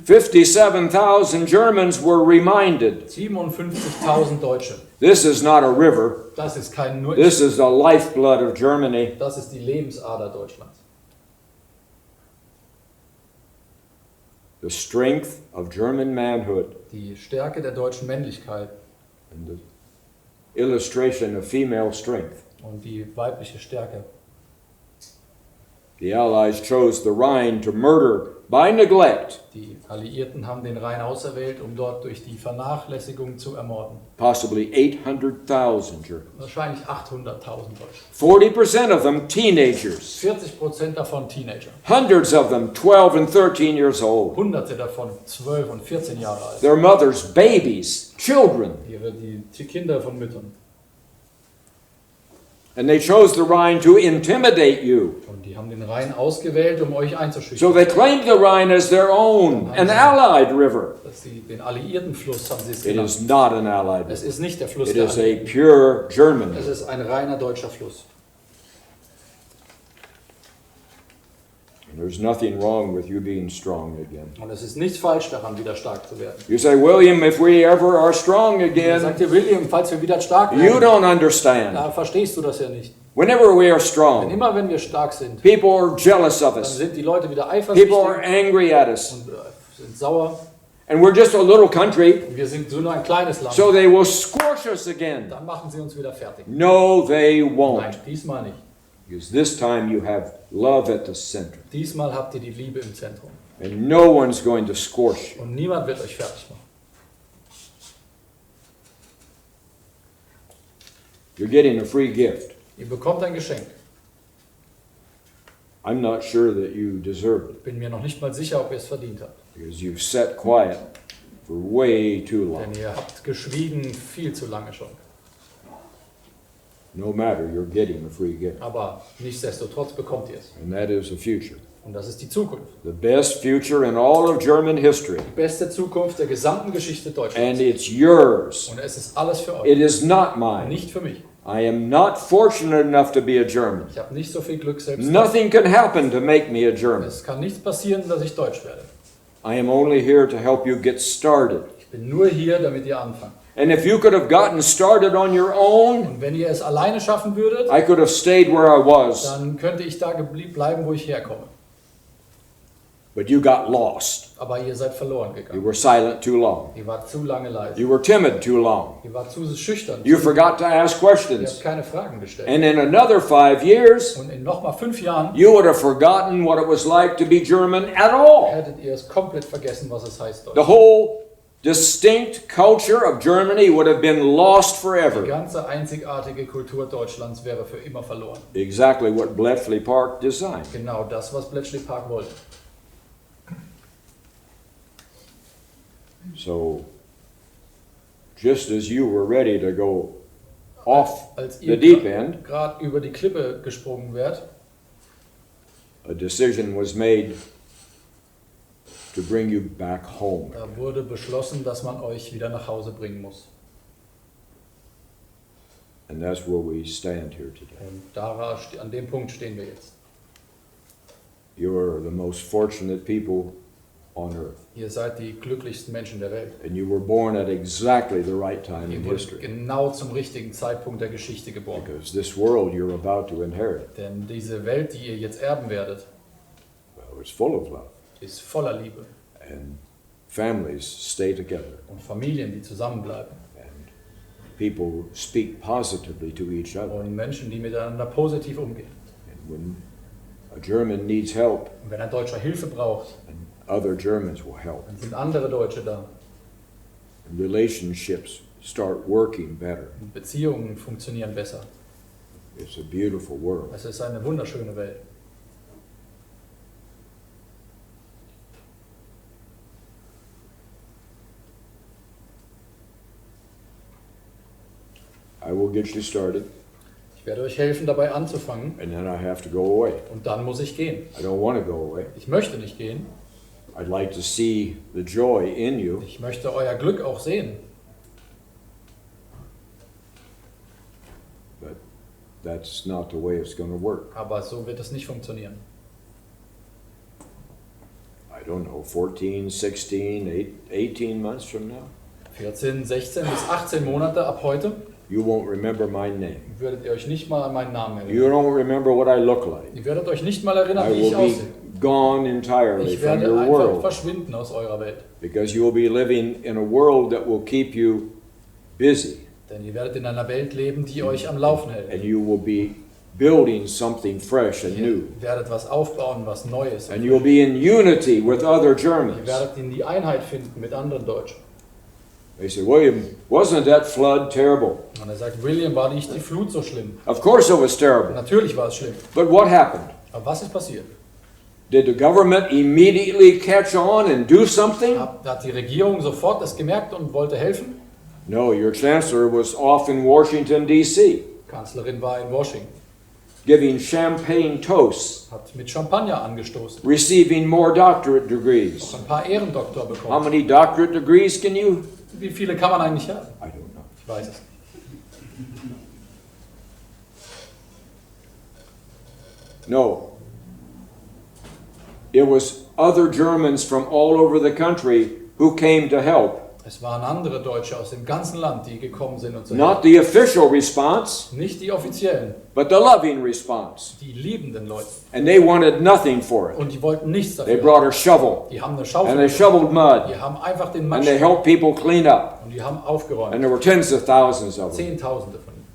57,000 Germans were reminded, 57.000 Deutsche. this is not a river. Das ist kein nur. This is the lifeblood of Germany. Das ist die Lebensader Deutschlands. The strength of German manhood Die Stärke der deutschen Männlichkeit and the illustration of female strength. und die weibliche Stärke. The Allies chose the Rhine to murder by neglect Die Alliierten haben den Rhein auserwählt, um dort durch die Vernachlässigung zu ermorden. possibly 800,000 Germans. Wahrscheinlich 800.000 Deutsche. 40% of them teenagers. 40% davon Teenager. Hundreds of them 12 and 13 years old. Hunderte davon 12 und 14 Jahre alt. Their mothers, babies, children. Die Kinder von Müttern. And they chose the Rhine to intimidate you. Und die haben den Rhein ausgewählt, um euch So einzuschüchtern. they claimed the Rhine as their own, an allied river. Dass sie den alliierten Fluss haben sie es It genannt. is not an allied Es river. ist nicht der Fluss It der is a Alliierten. pure German Es river. ist ein reiner deutscher Fluss. And there's nothing wrong with you being strong again. Und es ist nichts falsch daran, wieder stark zu werden. You say, William, if we ever are strong Er again, sagte William, falls wir wieder stark you werden, don't understand. da verstehst du das ja nicht. Whenever we are Denn strong, immer wenn wir stark sind, people are jealous of dann us. sind die Leute wieder eifersüchtig People are angry at us. und sind sauer. And we're just a little country, Und wir sind so nur ein kleines Land. so they will squash us again. Dann machen sie uns wieder fertig. No, they Nein, won't. diesmal nicht. Because this time you have love at the center. Diesmal habt ihr die Liebe im Zentrum. And no one's going to squash you. Und niemand wird euch fertig machen. You're getting a free gift. Ihr bekommt ein Geschenk. I'm not sure that you deserve it. Bin mir noch nicht mal sicher, ob ihr es verdient habt. Because you've sat quiet for way too long. Denn ihr habt geschwiegen viel zu lange schon. No matter, you're getting a free gift. Aber nichtsdestotrotz bekommt ihr es. And that is the future. Und das ist die Zukunft. The best future in all of German history. Die beste Zukunft der gesamten Geschichte And Deutschlands. it's yours. Und es ist alles für It euch. is not mine. Nicht für mich. I am not fortunate enough to be a German. Ich habe nicht so viel Glück selbst. Nothing can happen to make me a German. Es kann nichts passieren, dass ich Deutsch werde. I am only here to help you get started. Ich bin nur hier, damit ihr anfangt. And if you could have gotten started on your own, Und wenn ihr es alleine schaffen würdet, I could have stayed where I was. dann könnte ich da bleiben, wo ich herkomme. But you got lost. Aber ihr seid verloren You gegangen. were silent too long. Ihr wart zu lange leise. You were timid too long. Ihr wart zu schüchtern. You forgot to ask Ihr questions. habt keine Fragen gestellt. And in another 5 years, Und in nochmal 5 Jahren you would have forgotten what it was like to be German at all. hättet ihr es komplett vergessen, was es heißt, The Deutsch. whole distinct culture of Germany would have been lost Die forever. ganze einzigartige Kultur Deutschlands wäre für immer verloren. Exactly what Bletchley Park designed. Genau das, was Bletchley Park wollte. So, just as you were ready to go off Als the ihr deep end, gerade über die Klippe gesprungen wärt, a decision was made to bring you back home. da wurde beschlossen, dass man euch wieder nach Hause bringen muss. And that's where we stand here today. Und an dem Punkt stehen wir jetzt. You're the most fortunate people on earth. Ihr seid die glücklichsten Menschen der Welt. And you were born at exactly the right time in Ihr wurdet history. genau zum richtigen Zeitpunkt der Geschichte geboren. Because this world you're about to inherit, Denn diese Welt, die ihr jetzt erben werdet, well, it's full of love. ist voller Liebe. And families stay together. Und Familien, die zusammenbleiben. And people speak positively to each other. Und Menschen, die miteinander positiv umgehen. And when a German needs help, Und wenn ein Deutscher Hilfe braucht, other Germans will help. dann sind andere Deutsche da. And relationships start working better. Und Beziehungen funktionieren besser. It's a beautiful world. Es ist eine wunderschöne Welt. I will get you started, Ich werde euch helfen, dabei anzufangen. and then I have to go away. Und dann muss ich gehen. I don't want to go away. Ich möchte nicht gehen. I'd like to see the joy in you, Ich möchte euer Glück auch sehen. but that's not the way it's going to work. Aber so wird es nicht funktionieren. I don't know, 14, 16, 18 months from now, 14, 16 bis 18 Monate ab heute you won't remember my name. würdet ihr euch nicht mal an meinen Namen You erinnern. don't remember what I look like. Ihr werdet euch nicht mal erinnern, I wie ich will be aussehe. gone entirely Ich from werde your einfach world, verschwinden aus eurer Welt. because you will be living in a world that will keep you busy, Denn ihr werdet in einer Welt leben, die euch am Laufen and hält. you will be building something fresh and new. Ihr werdet was aufbauen, was Neues. And you'll be in unity with other Ihr Germans. werdet in die Einheit finden mit anderen Deutschen. They said, William, wasn't that flood terrible? Und er sagt, William, war nicht die Flut so schlimm? Of course it was terrible. Natürlich war es schlimm. But what happened? Aber was ist passiert? Did the government immediately catch on and do something? Hat die Regierung sofort das gemerkt und wollte helfen? No, your chancellor was off in Washington, D.C., Die Kanzlerin war in Washington, giving champagne toasts, hat mit Champagner angestoßen, receiving more doctorate degrees. noch ein paar Ehrendoktor How bekommen. many doctorate degrees can you? Wie viele kann man eigentlich haben? I don't know. Ich weiß es nicht. No. It was other Germans from all over the country who came to help. Es waren andere Deutsche aus dem ganzen Land, die gekommen sind und so. Not the official response, Nicht die Offiziellen, but the loving response. die liebenden Leute. And they wanted nothing for it. Und die wollten nichts They dafür. brought a shovel, Die haben eine and Schaufel, they shoveled mud, die haben einfach den and Matsch they helped people clean up. und die haben And aufgeräumt. there were tens of thousands of them. Zehntausende von ihnen.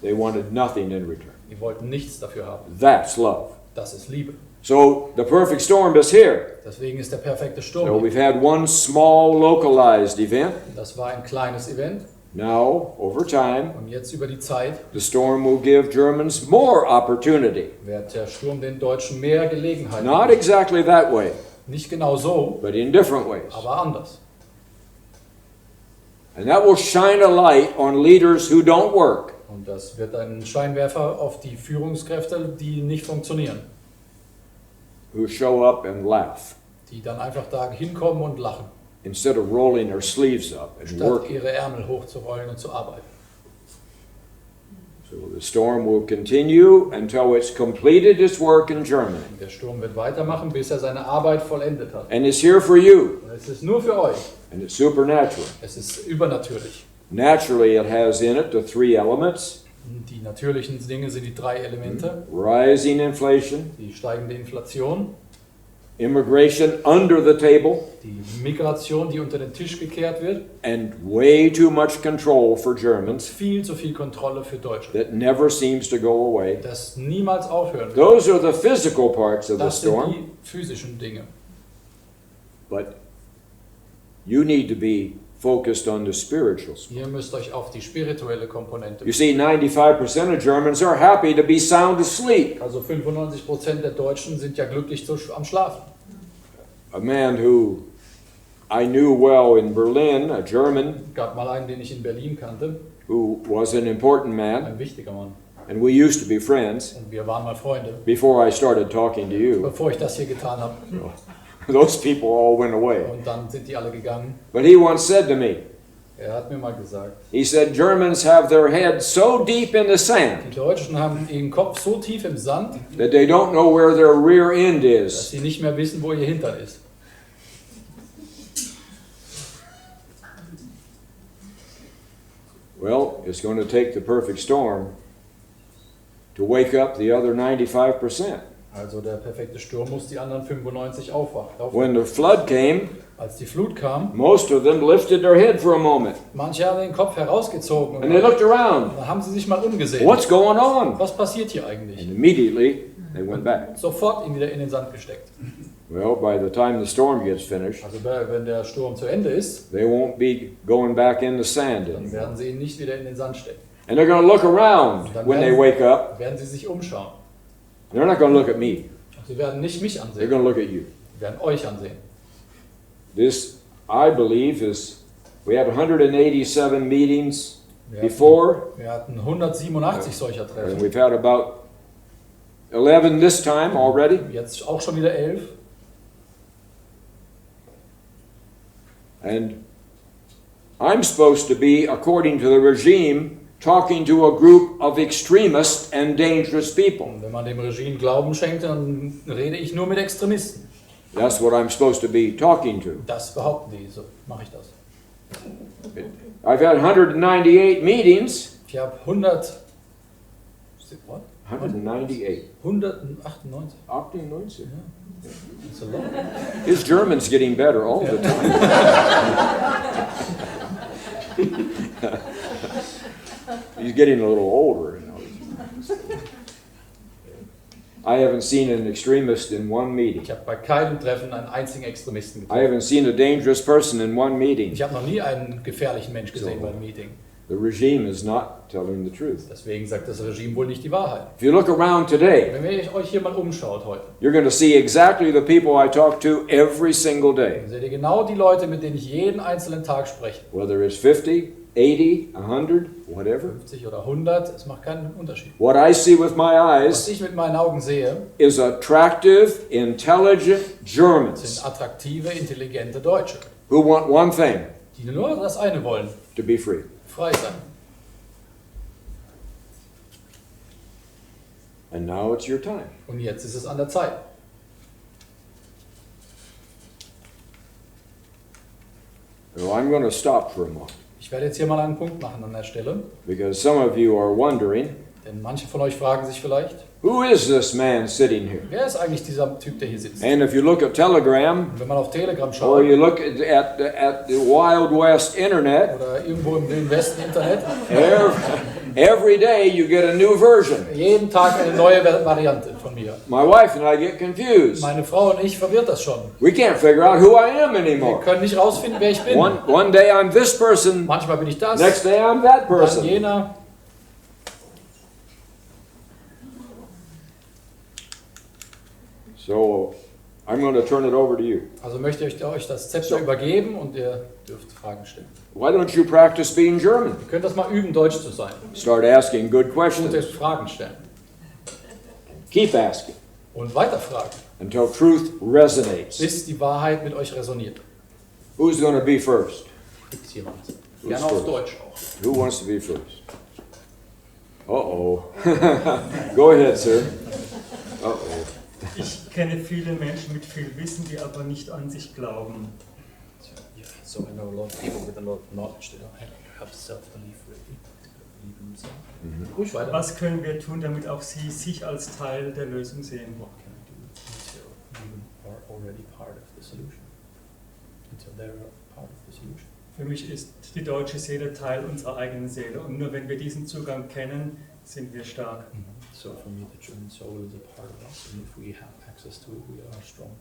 They wanted nothing in return. Die wollten nichts dafür haben. That's love. Das ist Liebe. So the perfect storm is here. Deswegen ist der perfekte So Sturm. we've had one small localized event. Das war ein kleines Event. Now, over time, Und jetzt über die Zeit the storm will give Germans more opportunity. wird der Sturm den Deutschen mehr Gelegenheit Not geben. exactly that way, Nicht genau so, but in different ways. aber anders. And that will shine a light on leaders who don't work. Und das wird ein Scheinwerfer auf die Führungskräfte, die nicht funktionieren. Who show up and laugh Die dann einfach da hinkommen und lachen, instead of rolling their sleeves up and statt working. ihre Ärmel hochzurollen und zu arbeiten. So the storm will continue until it's completed its work in Germany. Der Sturm wird weitermachen, bis er seine Arbeit vollendet hat. And it's here for you. Und es ist nur für euch. And it's supernatural. Es ist übernatürlich. Naturally, it has in it the three elements: Die natürlichen Dinge sind die 3 Elemente. rising inflation, Die steigende Inflation, immigration under the table, die Migration, die unter den Tisch gekehrt wird, and way too much control for und Germans viel zu viel Kontrolle für Deutsche. that never seems to go away. Das niemals aufhören wird. Those are the physical parts of the Das sind storm, die physischen Dinge. but you need to be focused on the spiritual stuff. Ihr müsst euch auf die spirituelle Komponente. You see, 95% of Germans are happy to be sound asleep. Also 95% der Deutschen sind ja glücklich am Schlafen. A man who I knew well in Berlin, a German, Es gab mal einen, den ich in Berlin kannte, who was an important man, ein wichtiger Mann. and we used to be friends Und wir waren mal Freunde, before I started talking to you. bevor ich das hier getan habe. Those people all went away. Und dann sind die alle gegangen. But he once said to me, Er hat mir mal gesagt, he said, Germans have their head so deep in the sand die Deutschen haben ihren Kopf so tief im Sand, that they don't know where their rear end dass is. sie nicht mehr wissen, wo ihr Hintern ist. Well, it's going to take the perfect storm to wake up the other 95%. Also der perfekte Sturm muss die anderen 95 aufwachen. When the flood came, Als die Flut kam, most of them lifted their head for a moment manche haben den Kopf herausgezogen und and they looked around. dann haben sie sich mal umgesehen. What's going on? Was passiert hier eigentlich? And immediately they went back. Sofort ihn wieder in den Sand gesteckt. Well, by the time the storm gets finished, Also wenn der Sturm zu Ende ist, they won't be going back in the sand dann anymore. werden sie ihn nicht wieder in den Sand stecken. And they're going to look around when they wake up. Werden sie sich umschauen. They're not going to look at me. Sie werden nicht mich They're ansehen, going to look at you. sie werden euch ansehen. This, I believe, is, we had 187 meetings Wir before, hatten 187 solcher and Treffen. we've had about 11 this time already. Jetzt auch schon wieder 11. And I'm supposed to be, according to the regime, talking to a group of extremists and dangerous people. Und wenn man dem Regime Glauben schenkt, dann rede ich nur mit Extremisten. That's what I'm supposed to be talking to. Das behaupten die, so mache ich das. I've had 198 meetings. Ich habe 198. 198. 198. 98. That's a lot. His German's getting better all the time. He's getting a little older, you know. I haven't seen an extremist in one meeting. Ich habe bei keinem Treffen einen einzigen Extremisten I getroffen. haven't seen a dangerous person in one meeting. Ich habe noch nie einen gefährlichen Mensch gesehen beim Meeting. The regime is not telling the truth. Deswegen sagt das Regime wohl nicht die Wahrheit. If you look around today, Wenn ihr euch hier mal umschaut heute, you're going to see exactly the people I talk to every single day. dann seht ihr genau die Leute, mit denen ich jeden einzelnen Tag spreche. Whether it's 50, 80, 100, whatever. 50 oder 100, es macht keinen Unterschied. What I see with my Was eyes ich mit meinen Augen sehe, is attractive, intelligent sind Germans attraktive, intelligente Deutsche, who want one thing, die nur das eine wollen, to be free. frei sein. And now it's your time. Und jetzt ist es an der Zeit. So I'm going to stop for a moment Ich werde jetzt hier mal einen Punkt machen an der Stelle, because some of you are wondering, denn manche von euch fragen sich vielleicht, who is this man sitting here? wer ist eigentlich dieser Typ, der hier sitzt? And if you look at Telegram Und wenn man auf Telegram or schaut you look at the Wild West Internet, oder irgendwo im Wilden Westen Internet, every day you get a new version. jeden Tag eine neue Variante von mir. My wife and I get confused. Meine Frau und ich verwirrt das schon. We can't figure out who I am Wir anymore. können nicht rausfinden, wer ich bin. One day I'm this person, Manchmal bin ich das, next day I'm that dann person. jener. So I'm going to turn it over to you. Also möchte ich euch das Zepter übergeben und ihr dürft Fragen stellen. Why don't you practice being German? Ihr könnt das mal üben, Deutsch zu sein. Start asking good Gute questions. Fragen stellen. Keep asking Und weiter fragen, until truth resonates. bis die Wahrheit mit euch resoniert. Who's going to be first? Gibt's jemand? Who's Gerne auf first? Deutsch auch. Who wants to be first? Uh-oh. Go ahead, sir. Uh-oh. Ich kenne viele Menschen mit viel Wissen, die aber nicht an sich glauben. So I know a lot of people with a lot of knowledge that don't have self-belief really. Believe in themselves. Ruhig weiter. Was können wir tun, damit auch sie sich als Teil der Lösung sehen? What can I do until you are already part of the solution? Until they're part of the solution. Für mich ist die deutsche Seele Teil unserer eigenen Seele und nur wenn wir diesen Zugang kennen, sind wir stark. So for me, the German soul is a part of us, and if we have access to it, we are strong.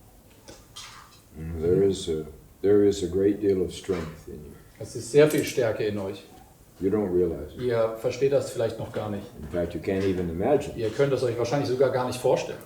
There is a great deal of strength in you. Es ist sehr viel Stärke in euch. You don't realize it. Ihr versteht das vielleicht noch gar nicht. In fact, you can't even imagine. Ihr könnt es euch wahrscheinlich sogar gar nicht vorstellen.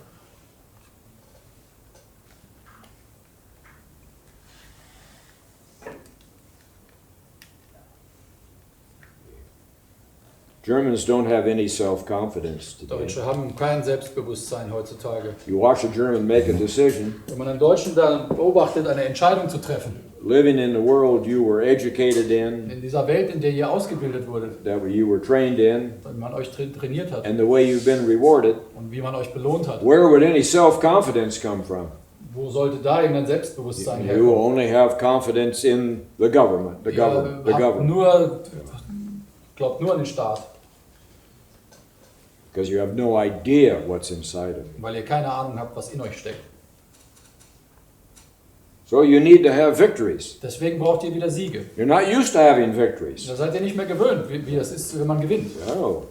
Germans don't have any self-confidence today. Deutsche haben kein Selbstbewusstsein heutzutage. You watch a German make a decision, Wenn man einen Deutschen dann beobachtet, eine Entscheidung zu treffen, living in the world you were educated in, in dieser Welt, in der ihr ausgebildet wurdet, that you were trained in, wenn man euch trainiert hat and the way you've been rewarded, und wie man euch belohnt hat, where would any self-confidence come from? wo sollte da irgendein Selbstbewusstsein You herkommen? only have confidence in the government, the government. Glaubt nur an den Staat, Because you have no idea what's inside of it. weil ihr keine Ahnung habt, was in euch steckt. So you need to have victories. Deswegen braucht ihr wieder Siege. You're not used to having victories. Da seid ihr nicht mehr gewöhnt, wie das ist, wenn man gewinnt. No.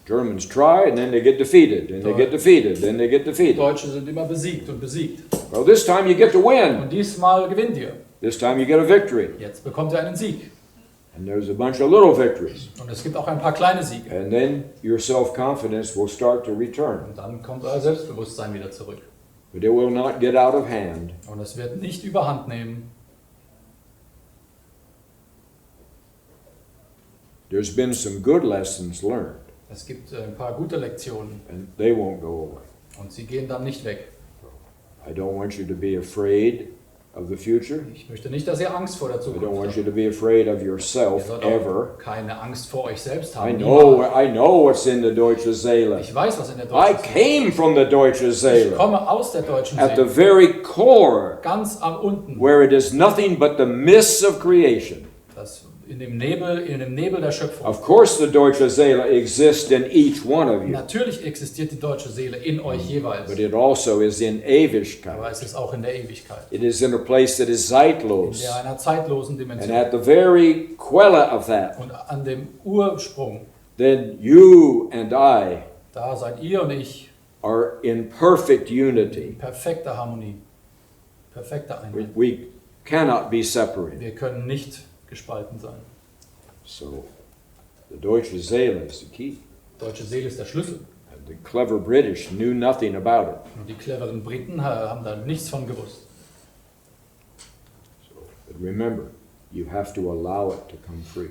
Germans try and then they get defeated, and they get defeated, then they get defeated. Deutsche sind immer besiegt und besiegt. Well, this time you get to win. Und diesmal gewinnt ihr. This time you get a victory. Jetzt bekommt ihr einen Sieg. And there's a bunch of little victories. Und es gibt auch ein paar kleine Siege. And then your self-confidence will start to return. Und dann kommt euer Selbstbewusstsein wieder zurück. But it will not get out of hand. Und es wird nicht überhand nehmen. There's been some good lessons learned, Es gibt ein paar gute Lektionen. and they won't go away. Und sie gehen dann nicht weg. I don't want you to be afraid of the future. Ich möchte nicht, dass ihr Angst vor der I don't Zukunft want you habt. to be afraid of Ihr yourself sollt ever. auch keine Angst vor euch selbst I haben. know Niemals. what's in the Deutsche Seele. Ich weiß, was in der I Deutschen Seele came from the Deutsche ist. Ich Seele. komme aus der deutschen At the Seele. very core, Ganz am unten. where it is nothing but the mists of creation. Das in dem Nebel der Schöpfung. Of course the Deutsche Seele exists in each one of you, Natürlich existiert die deutsche Seele in euch jeweils. but it also is in Aber Ewigkeit. es ist auch in der Ewigkeit. It is in a place that is In zeitlos. der einer zeitlosen And Dimension. at the very Quelle of that, Und an dem Ursprung, then you and I da seid ihr und ich are in perfect in unity. perfekter Harmonie, perfekter Einheit. We cannot be separated. Wir können nicht gespalten sein. So the Deutsche Seele is the key. Deutsche Seele ist der Schlüssel. And the clever British knew nothing about it. Und die cleveren Briten haben da nichts von gewusst. So, but remember, you have to allow it to come free.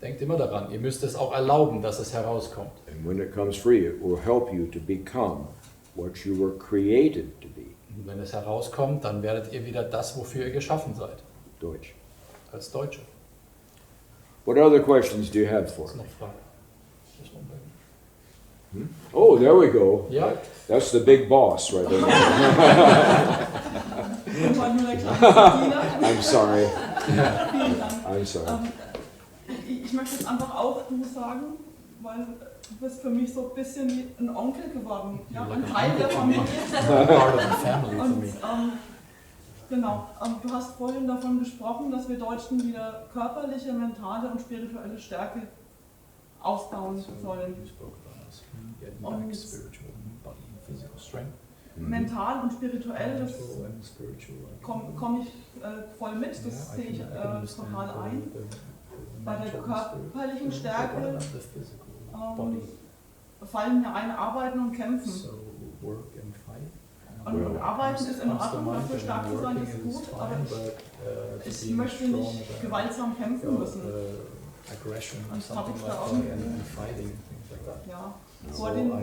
Denkt immer daran, ihr müsst es auch erlauben, dass es herauskommt. And when it comes free, it will help you to become what you were created to be. Und wenn es herauskommt, dann werdet ihr wieder das, wofür ihr geschaffen seid. Deutsch. Als Deutsche. What other questions do you have for Ist me? noch Fragen? Ist noch Fragen? Oh, there we go. Ja, That's the big boss right there. Irgendwann nur der kleine Diener. I'm sorry. Vielen Dank. I'm sorry. Ich möchte jetzt einfach auch du sagen, weil du bist für mich so ein bisschen wie ein Onkel geworden, ja, ein Teil der Familie. part of the family for Und me. genau, du hast vorhin davon gesprochen, dass wir Deutschen wieder körperliche, mentale und spirituelle Stärke ausbauen sollen. You spoke about us getting Und- back spiritual body and physical strength. Mental und spirituell, das Mental and spiritual. komme ich voll mit, das sehe ich total ein. Bei der körperlichen Stärke fallen mir ein Arbeiten und Kämpfen. So work and fight. Und Arbeiten ist in Ordnung, dafür stark zu sein, ist gut, aber ich möchte nicht gewaltsam kämpfen müssen. Das habe ich da auch ja,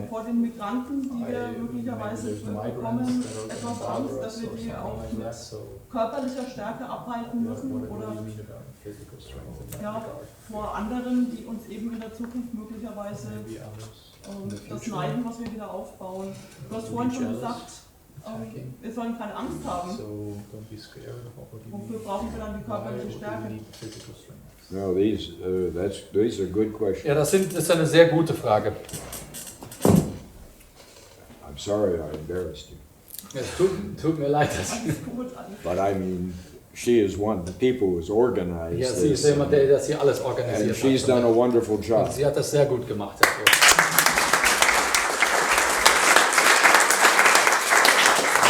vor den Migranten, die wir möglicherweise bekommen, etwas Angst, dass wir die auch mit körperlicher Stärke abhalten müssen oder ja, vor anderen, die uns eben in der Zukunft möglicherweise das neiden, was wir wieder aufbauen. Du hast vorhin schon gesagt, wir sollen keine Angst haben. Wofür brauchen wir dann die körperliche Stärke? No, these are good questions. Ja, das ist eine sehr gute Frage. I'm sorry I embarrassed you. Es tut mir leid. Alles gut, alles. But I mean, she is one of the people who's organized Ja, sie ist this. jemand, der das hier alles And organisiert she's done a wonderful Und job. sie hat das sehr gut gemacht. Herr Toel.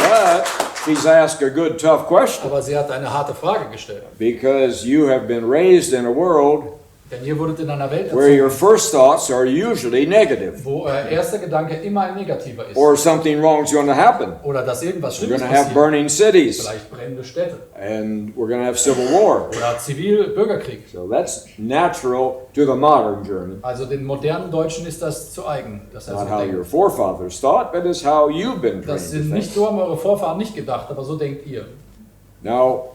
But she's asked a good, tough question. Aber sie hat eine harte Frage gestellt. Because you have been raised in a world Denn ihr wurdet in einer Welt where your erzogen, first thoughts are usually negative. wo euer erster Gedanke immer ein negativer ist. Or something wrong's going to happen. Oder dass irgendwas We're Schlimmes going to have passiert. burning cities. Vielleicht brennende Städte. And we're going to have civil war. Oder Zivil-Bürgerkrieg. So that's natural to the modern German. Also den modernen Deutschen ist das zu eigen. Dass er Not so how denkt. your forefathers thought, but it's how you've been trained Das to sind think. nicht so haben eure Vorfahren nicht gedacht, aber so denkt ihr. Now,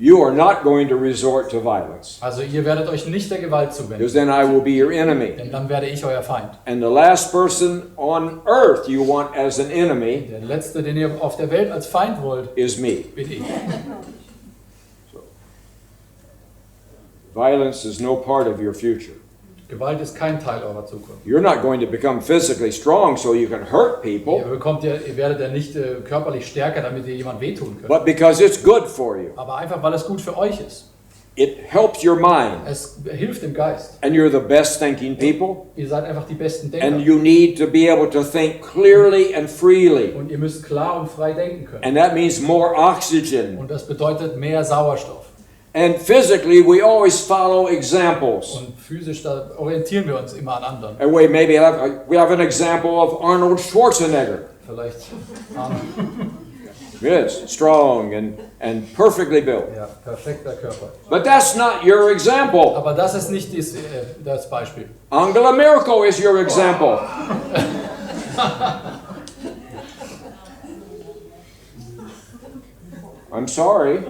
you are not going to resort to violence. Also ihr werdet euch nicht der Gewalt zuwenden. Because then I will be your enemy. Denn dann werde ich euer Feind. And the last person on earth you want as an enemy Der letzte, den ihr auf der Welt als Feind wollt, is me. bin ich. Violence is no part of your future. Gewalt ist kein Teil eurer Zukunft. You're not going to become physically strong so you can hurt people, Ihr werdet ja nicht körperlich stärker, damit ihr jemand wehtun könnt. but because it's good for you. Aber einfach, weil es gut für euch ist. It helps your mind. Es hilft dem Geist. And you're the best thinking people. Ihr seid einfach die besten And Denker. you need to be able to think clearly and freely. Und ihr müsst klar und frei denken können. And that means more oxygen. Und das bedeutet mehr Sauerstoff. And physically, we always follow examples. Und physisch, da orientieren wir uns immer an anderen. And we have an example of Arnold Schwarzenegger. Vielleicht Yes, strong and perfectly built. ja, perfekter Körper. But that's not your example. Aber das ist nicht das Beispiel. Angela Merkel is your example. I'm sorry.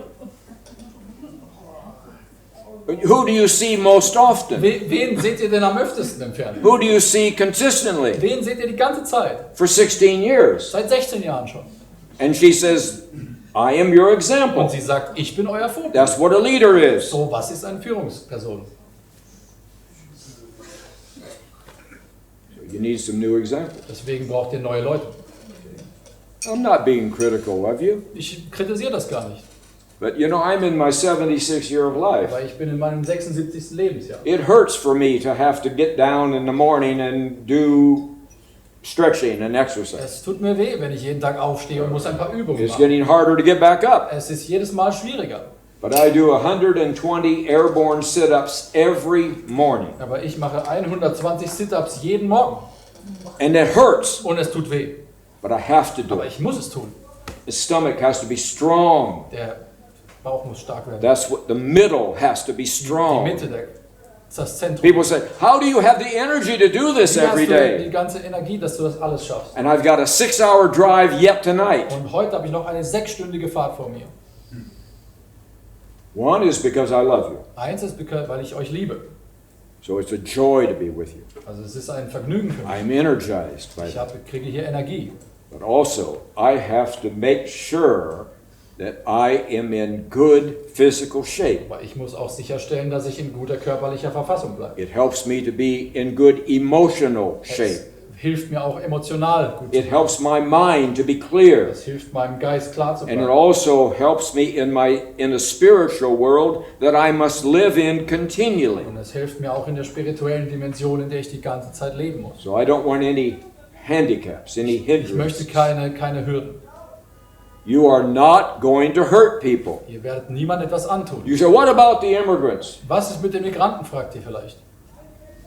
Who do you see most often? Wen seht ihr denn am öftesten im Fernsehen? Who do you see consistently? Wen seht ihr die ganze Zeit? For 16 years. Seit 16 Jahren schon. And she says, I am your example. Und sie sagt, ich bin euer Vorbild. That's what a leader is. So, was ist eine Führungsperson? You need some new examples. Deswegen braucht ihr neue Leute. I'm not being critical of you, Ich kritisiere das gar nicht. but you know, I'm in my 76th year of life. Aber ich bin in meinem 76. Lebensjahr. It hurts for me to have to get down in the morning and do stretching and exercise. Es tut mir weh, wenn ich jeden Tag aufstehe und muss ein paar Übungen It's machen. getting harder to get back up. Es ist jedes Mal schwieriger. But I do 120 airborne sit-ups every morning. Aber ich mache 120 Sit-Ups jeden Morgen. And it hurts, Und es tut weh. but I have to do Aber it. ich muss es tun. The stomach has to be strong. Der Bauch muss stark werden. That's what the middle has to be Die strong. Mitte, das Zentrum. People say, how do you have the energy to do this Wie hast every du die day? ganze Energie, dass du das alles schaffst? And I've got a 6-hour drive yet tonight. Und heute habe ich noch eine 6-stündige Fahrt vor mir. One is because I love you. Eins ist, weil ich euch liebe. So it's a joy to be with you. Also es ist ein Vergnügen für mich. I'm energized by Ich that. kriege hier Energie. But also, I have to make sure that I am in good physical shape. Aber ich muss auch sicherstellen, dass ich in guter körperlicher Verfassung bleibe. It helps me to be in good emotional Es shape. hilft mir auch emotional gut zu It helps my mind to be clear. Es hilft meinem Geist klar zu And it bleiben. also helps me in a spiritual world that I must live in continually. Und es hilft mir auch in der spirituellen Dimension, in der ich die ganze Zeit leben muss. So I don't want any handicaps, any Ich möchte hindrances. keine Hürden. You are not going to hurt people. Ihr werdet niemandem etwas antun. You say, what about the immigrants? Was ist mit den Migranten, fragt ihr vielleicht.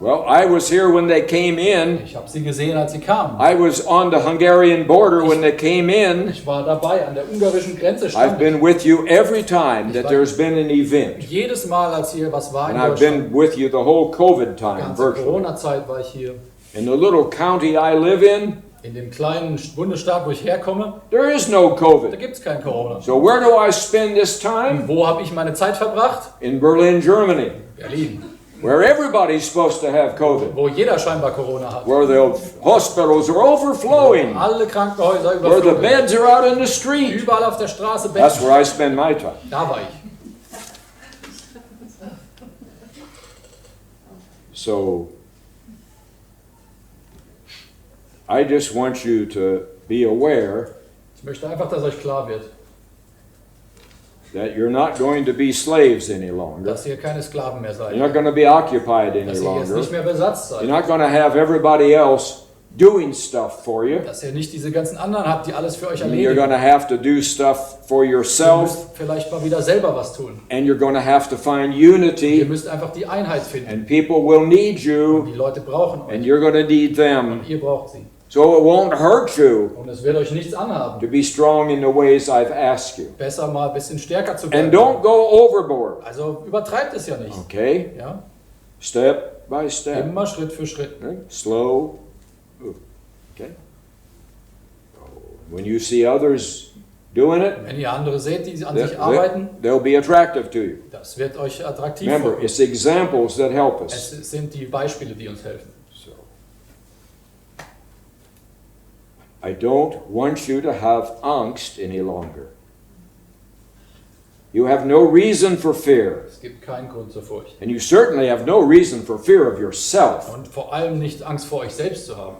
Well, I was here when they came in. Ich habe sie gesehen, als sie kamen. I was on the Hungarian border when they came in. Ich war dabei, an der ungarischen Grenze I've stand ich. been with you every time that there's been an event. Jedes Mal, als hier was war in And I've Deutschland, been with you the whole COVID die time, ganze virtually. Corona-Zeit war ich hier. In the little county I live in, In dem kleinen Bundesstaat, wo ich herkomme, there is no da COVID. gibt es kein Corona. So where do I spend this time? Wo habe ich meine Zeit verbracht? In Berlin, Germany, Berlin. where everybody's supposed to have COVID. Wo jeder scheinbar Corona hat. Where the hospitals are overflowing. Alle Krankenhäuser Where the überflogen. beds are out in the street. Überall auf der Straße That's Betten. where I spend my time. Da war ich. So, I just want you to be aware Ich möchte einfach, dass euch klar wird, that you're not going to be slaves any longer. dass ihr keine Sklaven mehr seid. You're not going to be occupied any Dass ihr jetzt longer. nicht mehr besetzt You're seid. not going to have everybody else doing stuff for you. Dass ihr nicht diese ganzen anderen habt, die alles für euch You're erledigen. going to have to do stuff for Ihr yourself, müsst vielleicht mal wieder selber was tun. and you're going to have to find Ihr unity, müsst einfach die Einheit finden. and people will need you, Die Leute brauchen and euch. you're going to need them. Ihr braucht sie. So it won't hurt you Und es wird euch nichts anhaben. to be strong in the ways I've asked you. Besser mal ein bisschen stärker zu And werden. don't go overboard, Also übertreibt es ja nicht. okay? Ja? Step by step. Immer Schritt für Schritt. Slow. Okay? When you see others doing it, Wenn ihr andere seht, die an sich arbeiten, they'll be attractive to you. das wird euch attraktiv Remember, vorkommen. it's examples that help us. Es sind die Beispiele, die uns helfen. So, I don't want you to have angst any longer. You have no reason for fear. Es gibt keinen Grund zur Furcht. And you certainly have no reason for fear of yourself. Und vor allem nicht Angst vor euch selbst zu haben.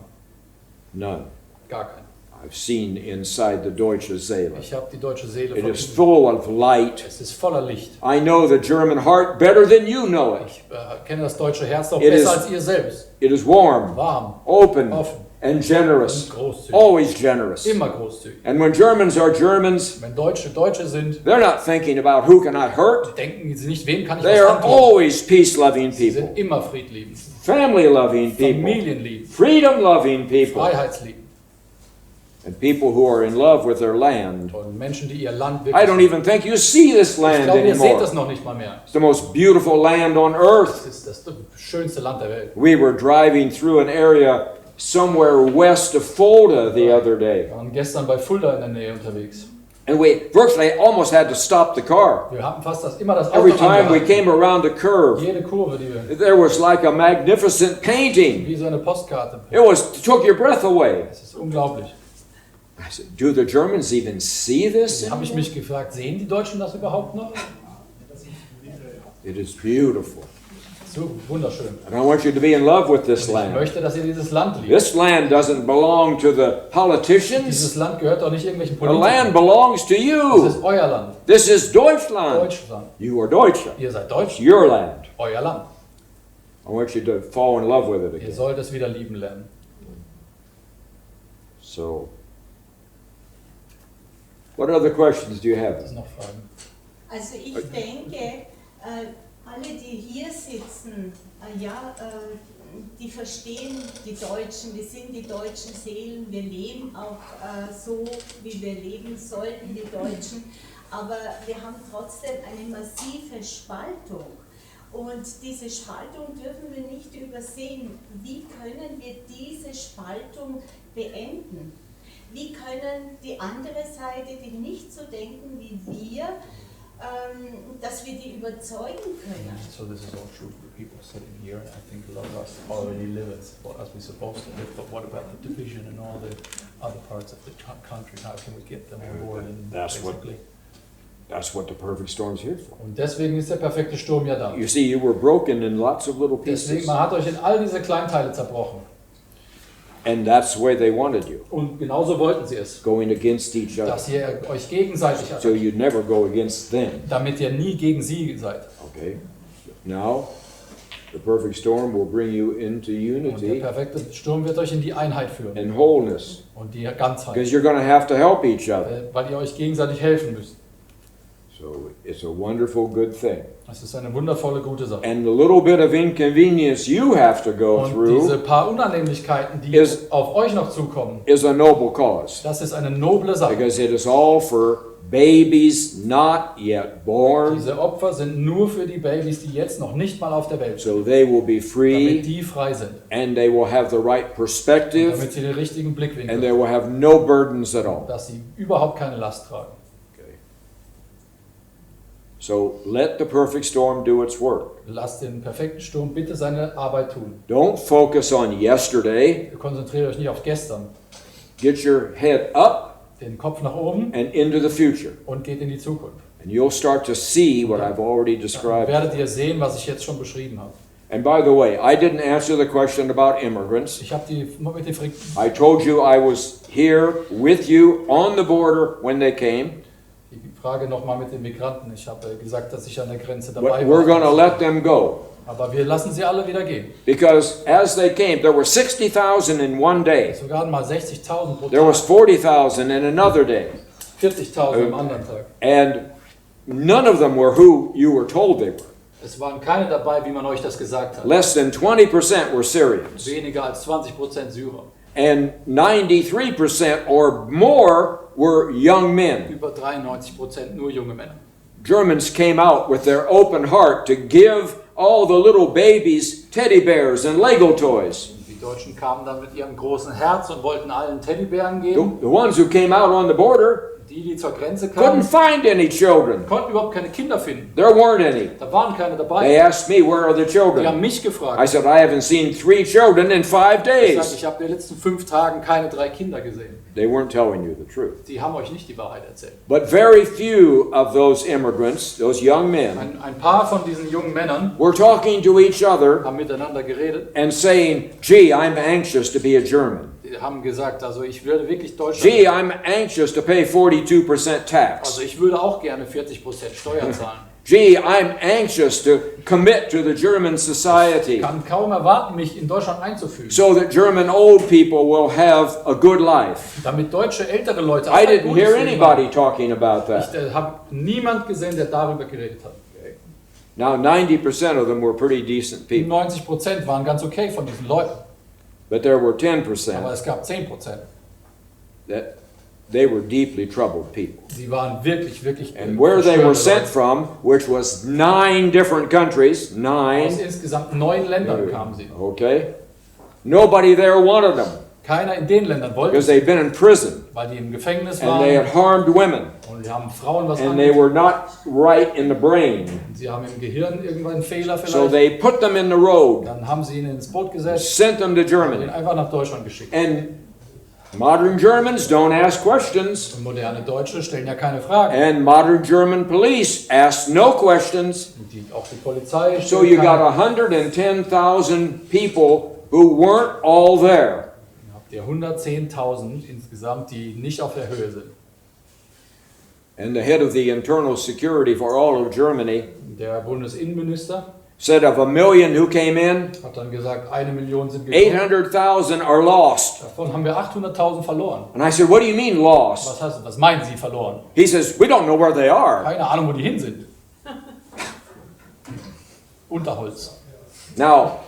None. Gar keine. I've seen inside the deutsche Seele. Ich habe die deutsche Seele It von is innen. full of light. Es ist voller Licht. I know the German heart better than you know it. Ich kenne das deutsche Herz noch It besser is- als ihr selbst. It is warm, Warm, open, offen and generous. und großzügig. Always generous. Immer großzügig. And when Germans are Germans, Wenn Deutsche Deutsche sind, they're not thinking about who can I hurt. denken sie nicht, wem kann ich They was are antun. always peace-loving Sie people, sind immer friedliebend, family-loving people, familienliebend, freedom-loving people, freiheitsliebend and people who are in love with their land. und Menschen, die ihr Land I wirklich don't even think you see this Ich land glaube, ihr seht das anymore. noch nicht mal mehr. It's the most beautiful land on earth. Das ist das schönste Land der Welt. We were driving through an area somewhere west of Fulda the other day, Wir waren gestern bei Fulda in der Nähe unterwegs. and we virtually almost had to stop the car. Wir hatten fast immer das Auto Every time we angehalten. came around a curve, Jede Kurve, die wir, there was like a magnificent painting. wie so eine Postkarte. It took your breath away. Es ist unglaublich. I said, do the Germans even see this? Da habe ich mich gefragt, sehen die Deutschen das überhaupt noch? It is beautiful. So wunderschön. And I want you to be in love with this Ich land. möchte, dass ihr dieses Land liebt. This land doesn't belong to the politicians. Dieses Land gehört doch nicht irgendwelchen The land Politikern. belongs to Das you. ist euer Land. This is Deutschland. Deutschland. You are Deutsche. Ihr seid It's Deutsch. your land. Euer Land. I want you to fall in love with it Ihr again. sollt es wieder lieben lernen. So, what other questions do you Das have? ist noch Fragen. Also ich denke, alle, die hier sitzen, die verstehen die Deutschen, wir sind die deutschen Seelen, wir leben auch so, wie wir leben sollten, die Deutschen, aber wir haben trotzdem eine massive Spaltung. Und diese Spaltung dürfen wir nicht übersehen. Wie können wir diese Spaltung beenden? Wie können die andere Seite, die nicht so denken wie wir, dass wir die überzeugen können? So this is all true for the people sitting here. I think a lot of us already live as we're supposed to live, but what about the division in all the other parts of the country? How can we get them on board? And That's what the perfect storm's here for. Und deswegen ist der perfekte Sturm ja da. You see, you were broken in lots of little Deswegen, pieces. man hat euch in all diese Kleinteile zerbrochen. And that's the way they wanted you, Und genauso wollten sie es. going against each other. Dass ihr euch gegenseitig So attackiert, you'd never go against them. damit ihr nie gegen sie seid. Okay? Now, the perfect storm will bring you into Und der unity perfekte Sturm wird euch in die Einheit führen. and wholeness. Und die Ganzheit. Because you're going to have to help each other. Weil ihr euch gegenseitig helfen müsst. So it's a wonderful, good thing. Das ist eine wundervolle, gute Sache. And the little bit of inconvenience you have to go Und diese through paar Unannehmlichkeiten, die auf euch noch zukommen, is a noble cause. das ist eine noble Sache. Because it is all for babies not yet born, Diese Opfer sind nur für die Babys, die jetzt noch nicht mal auf der Welt sind, so they will be damit free die frei sind, and they will have the right perspective damit sie den richtigen Blickwinkel and they haben, will have no burdens at all. dass sie überhaupt keine Last tragen. Okay. So let the perfect storm do its work. Lasst den perfekten Sturm bitte seine Arbeit tun. Don't focus on yesterday. Konzentriert euch nicht auf gestern. Get your head up Den Kopf nach oben and into the future. und geht in die Zukunft. And you'll start to see what I've already Dann described. werdet ihr sehen, was ich jetzt schon beschrieben habe. And by the way, I didn't answer the question about immigrants. Ich habe mit den I told you I was here with you on the border when they came. die Frage nochmal mit den Migranten. Ich habe gesagt, dass ich an der Grenze But dabei we're going to war. let them go. Aber wir lassen sie alle wieder gehen. Because as they came, there were 60,000 in one day. Sogar mal 60.000 pro There was Tag, 40,000 in another day. 40.000 am anderen Tag. And none of them were who you were told they were. Es waren keine dabei, wie man euch das gesagt hat. Less than 20% were Syrians. Weniger als 20% Syrer. And 93% or more were young men. Über 93% nur junge Männer. Germans came out with their open heart to give all the little babies teddy bears and Lego toys. Die Deutschen kamen dann mit ihrem großen Herz und wollten allen Teddybären The, geben. the ones who came out on the border Die zur Grenze couldn't kamen, find any children. konnten überhaupt keine Kinder finden. There weren't any. Da waren keine They dabei. asked me, where are the Die haben children? mich I gefragt. said, I haven't seen 3 children in 5 Ich sagte, days. ich habe in den letzten 5 Tagen keine 3 Kinder gesehen. They weren't telling you the truth. Die haben euch nicht die Wahrheit erzählt. But very few of those immigrants, those young men, Ein paar von diesen jungen Männern were talking to each other haben miteinander geredet. and saying, gee, I'm anxious to be a German. Die haben gesagt, also ich würde wirklich Deutschland... Gee, I'm anxious to pay 42% tax. Also ich würde auch gerne 40% Steuern zahlen. Gee, I'm anxious to commit to the German society Ich kann kaum erwarten, mich in Deutschland einzufügen. so that German old people will have a good life. Damit deutsche ältere Leute auch I ein didn't gutes hear Leben anybody haben. talking about that. Ich habe niemand gesehen, der darüber geredet hat. Now, 90% of them were pretty decent people, 90% waren ganz okay von diesen Leuten. but there were Aber 10% es gab 10%. that they were deeply troubled people. Sie waren wirklich, wirklich And where they were verstörte sent from, which was 9 different countries, Leute. Aus 9, insgesamt 9 Ländern kamen sie. okay? Nobody there wanted them Keiner in den Ländern wollte because sie, they'd been in prison weil die im Gefängnis and they waren had harmed women und die haben Frauen was and they angetan. were not right in the brain. Sie haben im Gehirn irgendwann einen Fehler So vielleicht. they put them in the road, Dann haben sie ihn ins Boot gesetzt sent them to und ihn Germany. einfach nach Deutschland geschickt. And modern Germans don't ask questions, Und moderne Deutsche stellen ja keine Fragen. and modern German police ask no questions. Und auch die Polizei So stellt you keine got 110,000 people who weren't all there. Habt ihr 110.000 insgesamt, die nicht auf der Höhe sind. And the head of the internal security for all of Germany Der Bundesinnenminister said of 1 million who came in, hat dann gesagt, 1 Million sind gekommen. 800,000 are lost. Davon haben wir 800.000 verloren. And I said, what do you mean lost? Was meinen Sie verloren? He says, we don't know where they are. Keine Ahnung, wo die hin sind. Unterholz. Now,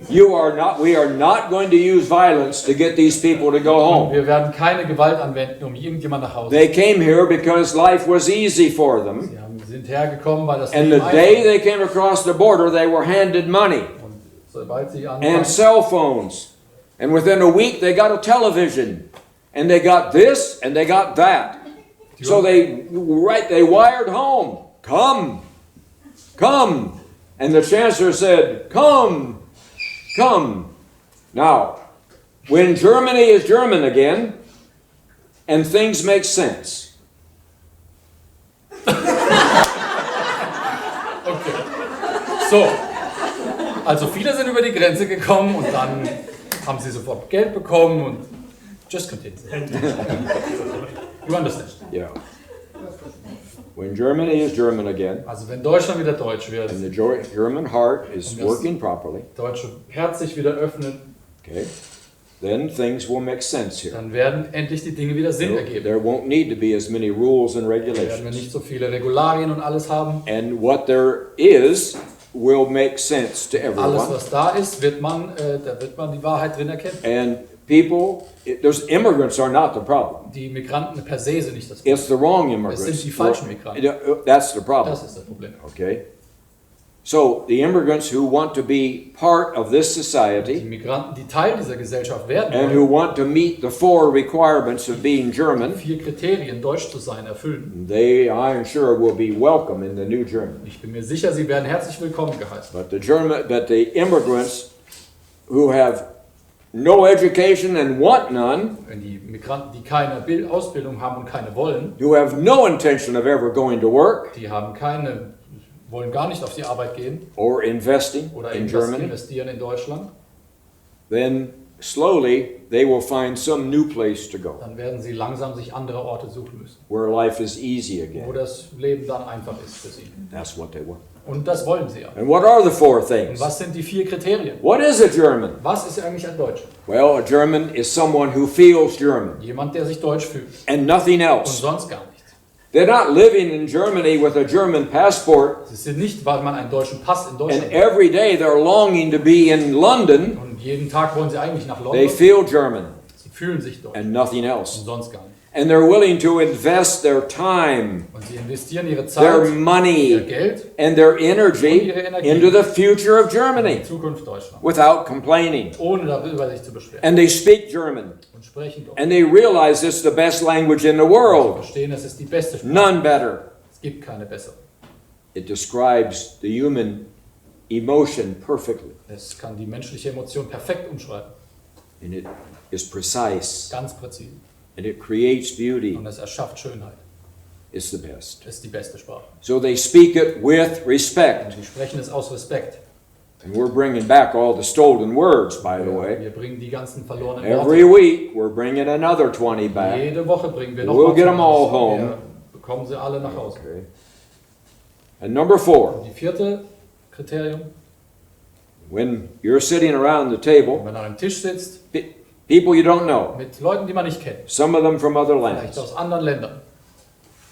we are not going to use violence to get these people to go home. Wir werden keine Gewalt anwenden, um irgendjemand nach Hause zu They came here because life was easy for them. Sie sind hergekommen, weil das And the Leben day einfach they came across the border, they were handed money und sobald sie and anfangen, cell phones. And within a week, they got a television. And they got this and they got that. So they wired home, come, come. And the chancellor said, come, come. Now, when Germany is German again, and things make sense, So, also viele sind über die Grenze gekommen und dann haben sie sofort Geld bekommen und just continue. You understand? yeah. When Germany is German again, Also wenn Deutschland wieder deutsch wird, and the German heart is working properly, deutsche Herz sich wieder öffnet, okay, then things will make sense here. Dann werden endlich die Dinge wieder Sinn ergeben. There won't need to be as many rules and Dann werden wir regulations. nicht so viele Regularien und alles haben. And what there is will make sense to Alles, everyone. was da ist, da wird man die Wahrheit drin erkennen. And people, those immigrants are not the problem. Die Migranten per se sind nicht das Problem. It's the wrong Es immigrants. sind die falschen Migranten. That's the problem. Das ist das Problem. Okay? So the immigrants who want to be part of this Die society Migranten, die Teil dieser Gesellschaft werden and who want to meet the 4 requirements of being German, 4 Kriterien, deutsch zu sein, erfüllen. they, I am sure, will be welcome in the new Germany. Ich bin mir sicher, sie werden herzlich willkommen geheißen. But the immigrants who have no education and want none, Wenn die Migranten, die keine Ausbildung haben und keine wollen, who have no intention of ever going to work die wollen gar nicht auf die Arbeit gehen or investing oder in irgendwas Germany, investieren in Deutschland, then slowly they will find some new place to go dann werden sie langsam sich andere Orte suchen müssen, where life is easy wo again. das Leben dann einfach ist für sie. That's what they want. Und das wollen sie ja. And what are the 4 Und things? was sind die 4 Kriterien? What is a German? Was ist eigentlich ein Deutscher? Well, a German is someone who feels German Jemand, der sich deutsch fühlt and nothing und else. sonst gar nichts. They're not living in Germany with a German passport Es ist nicht, weil man einen deutschen Pass in and Deutschland hat. every day they're longing to be in London. Und jeden Tag wollen sie eigentlich nach They London. feel German Sie fühlen sich deutsch and nothing und else. sonst gar nicht. And they're willing to invest their time, Und sie investieren ihre their Zeit, ihr money, Geld and their energy into the future of in Germany die Zukunft Deutschlands, without complaining. ohne darüber sich zu beschweren. And they speak German. Und sprechen Deutsch. And they realize it's the best language in the Sie world. verstehen, es ist die beste Sprache. None better. Es gibt keine bessere. It describes the human emotion perfectly. Es kann die menschliche Emotion perfekt umschreiben. And it is precise. Ganz präzise. And it creates beauty. Und es erschafft Schönheit. It's the best. Es ist die beste Sprache. So they speak it with Und respect. sie sprechen es aus Respekt. And we're bringing back all the stolen words, by the way. Wir bringen die ganzen verlorenen Every Worte. week we're bringing another 20 back. Jede Woche bringen wir noch We'll mal get 'em all 20. home. Wir bekommen sie alle nach Hause. Okay. And number 4, Und die 4. Kriterium, when you're sitting around the table, wenn man an einem Tisch sitzt, people you don't know, mit Leuten, die man nicht kennt, some of them from other vielleicht lands, aus anderen Ländern.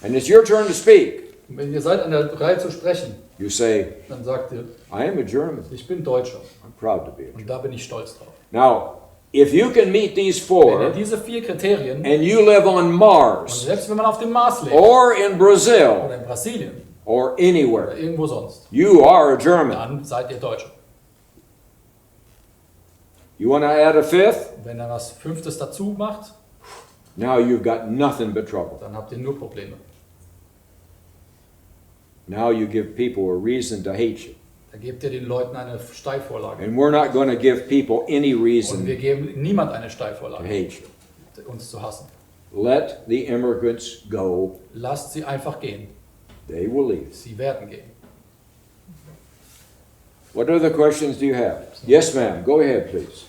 and it's your turn to speak, Und wenn ihr seid an der Reihe zu sprechen, you say, dann sagt ihr, I am a German. ich bin Deutscher. I'm proud to be a German. Und da bin ich stolz drauf. Now, if you can meet these Wenn ihr 4, diese 4 Kriterien, and you live on und Mars, selbst wenn man auf dem Mars lebt, or in Brazil, oder in Brasilien, or oder anywhere, irgendwo sonst, you are a German. dann seid ihr Deutscher. You want to add a 5th? Und wenn er was 5. dazu macht, Now you've got nothing but trouble. dann habt ihr nur Probleme. Now you give people a reason to hate you. Da gebt ihr den Leuten eine Steilvorlage. And we're not going to give people any Und wir reason geben niemand eine to Steilvorlage, hate you. uns zu hassen. Let the immigrants go. Lasst sie einfach gehen. They will leave. Sie werden gehen. What other questions do you have? Yes, ma'am. Go ahead, please.